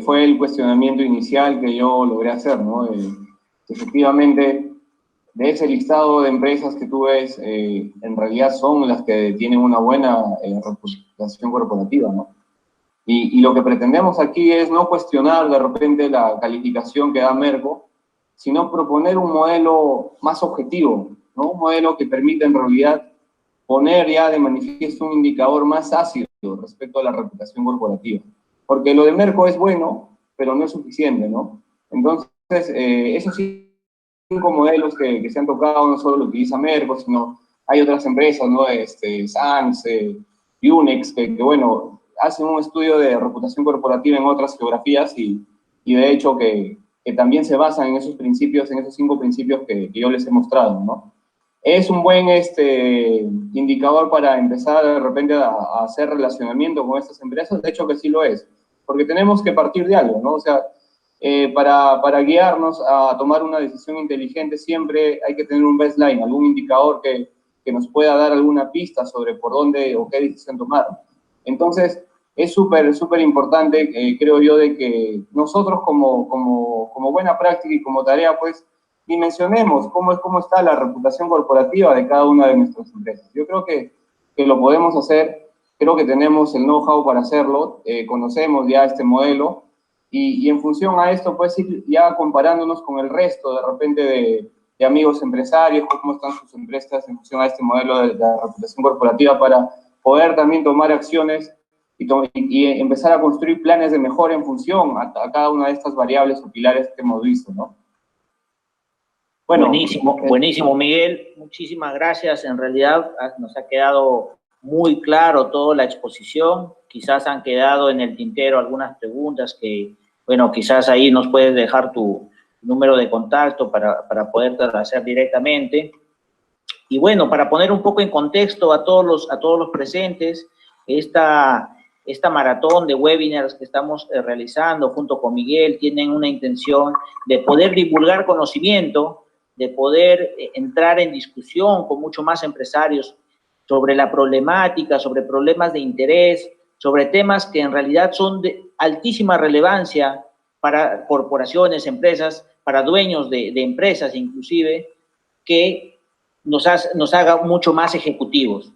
fue el cuestionamiento inicial que yo logré hacer, ¿no? Efectivamente, de ese listado de empresas que tú ves, en realidad son las que tienen una buena reputación corporativa, ¿no? Y lo que pretendemos aquí es no cuestionar de repente la calificación que da Merco, sino proponer un modelo más objetivo, ¿no? Un modelo que permita en realidad poner ya de manifiesto un indicador más ácido respecto a la reputación corporativa. Porque lo de Merco es bueno, pero no es suficiente, ¿no? Entonces, esos 5 modelos que se han tocado, no solo lo utiliza Merco, sino hay otras empresas, ¿no? Sans, Unex, que bueno, hacen un estudio de reputación corporativa en otras geografías y de hecho que también se basan en esos principios, en esos 5 principios que yo les he mostrado, ¿no? Es un buen indicador para empezar de repente a hacer relacionamiento con estas empresas, de hecho que sí lo es, porque tenemos que partir de algo, ¿no? O sea, para guiarnos a tomar una decisión inteligente siempre hay que tener un baseline, algún indicador que nos pueda dar alguna pista sobre por dónde o qué decisión tomar. Entonces, es súper importante, creo yo, de que nosotros como buena práctica y como tarea, pues, dimensionemos cómo está la reputación corporativa de cada una de nuestras empresas. Yo creo que lo podemos hacer, creo que tenemos el know-how para hacerlo, conocemos ya este modelo, y en función a esto, pues, ir ya comparándonos con el resto, de repente, de amigos empresarios, cómo están sus empresas en función a este modelo de la reputación corporativa para poder también tomar acciones y empezar a construir planes de mejora en función a cada una de estas variables o pilares que hemos visto, ¿no? Bueno, buenísimo, Miguel. Muchísimas gracias. En realidad nos ha quedado muy claro toda la exposición. Quizás han quedado en el tintero algunas preguntas que, bueno, quizás ahí nos puedes dejar tu número de contacto para poder hacer directamente. Y bueno, para poner un poco en contexto a todos los presentes, esta maratón de webinars que estamos realizando junto con Miguel tienen una intención de poder divulgar conocimiento, de poder entrar en discusión con mucho más empresarios sobre la problemática, sobre problemas de interés, sobre temas que en realidad son de altísima relevancia para corporaciones, empresas, para dueños de empresas inclusive, que nos haga mucho más ejecutivos.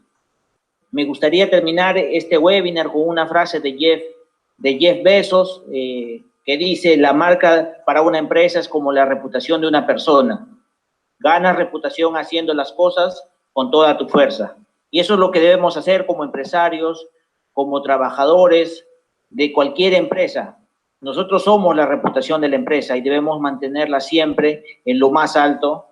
Me gustaría terminar este webinar con una frase de Jeff Bezos, que dice: la marca para una empresa es como la reputación de una persona. Ganas reputación haciendo las cosas con toda tu fuerza. Y eso es lo que debemos hacer como empresarios, como trabajadores de cualquier empresa. Nosotros somos la reputación de la empresa y debemos mantenerla siempre en lo más alto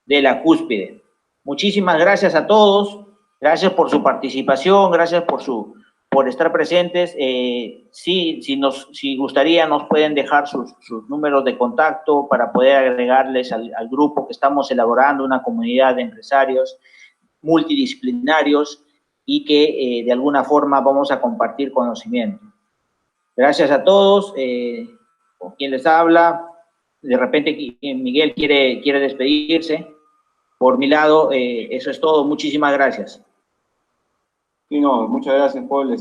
de la cúspide. Muchísimas gracias a todos. Gracias por su participación, gracias por estar presentes. Si gustaría, nos pueden dejar sus números de contacto para poder agregarles al grupo que estamos elaborando, una comunidad de empresarios multidisciplinarios y que de alguna forma vamos a compartir conocimiento. Gracias a todos. Con quien les habla, de repente Miguel quiere despedirse. Por mi lado, eso es todo. Muchísimas gracias. Sí, no, muchas gracias, Paul.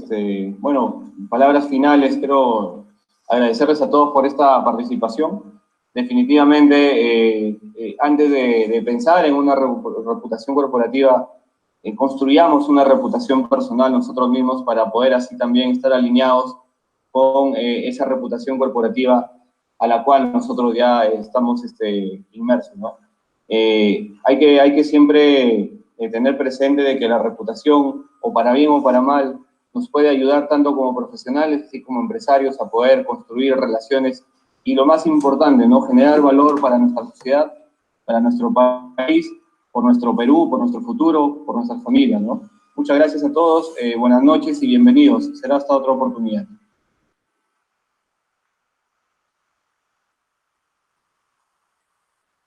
Bueno, palabras finales, quiero agradecerles a todos por esta participación. Definitivamente, antes de pensar en una reputación corporativa, construyamos una reputación personal nosotros mismos para poder así también estar alineados con esa reputación corporativa a la cual nosotros ya estamos inmersos, ¿no? Hay que siempre tener presente de que la reputación, o para bien o para mal, nos puede ayudar tanto como profesionales, así como empresarios, a poder construir relaciones y lo más importante, ¿no? Generar valor para nuestra sociedad, para nuestro país, por nuestro Perú, por nuestro futuro, por nuestras familias, ¿no? Muchas gracias a todos, buenas noches y bienvenidos. Será hasta otra oportunidad.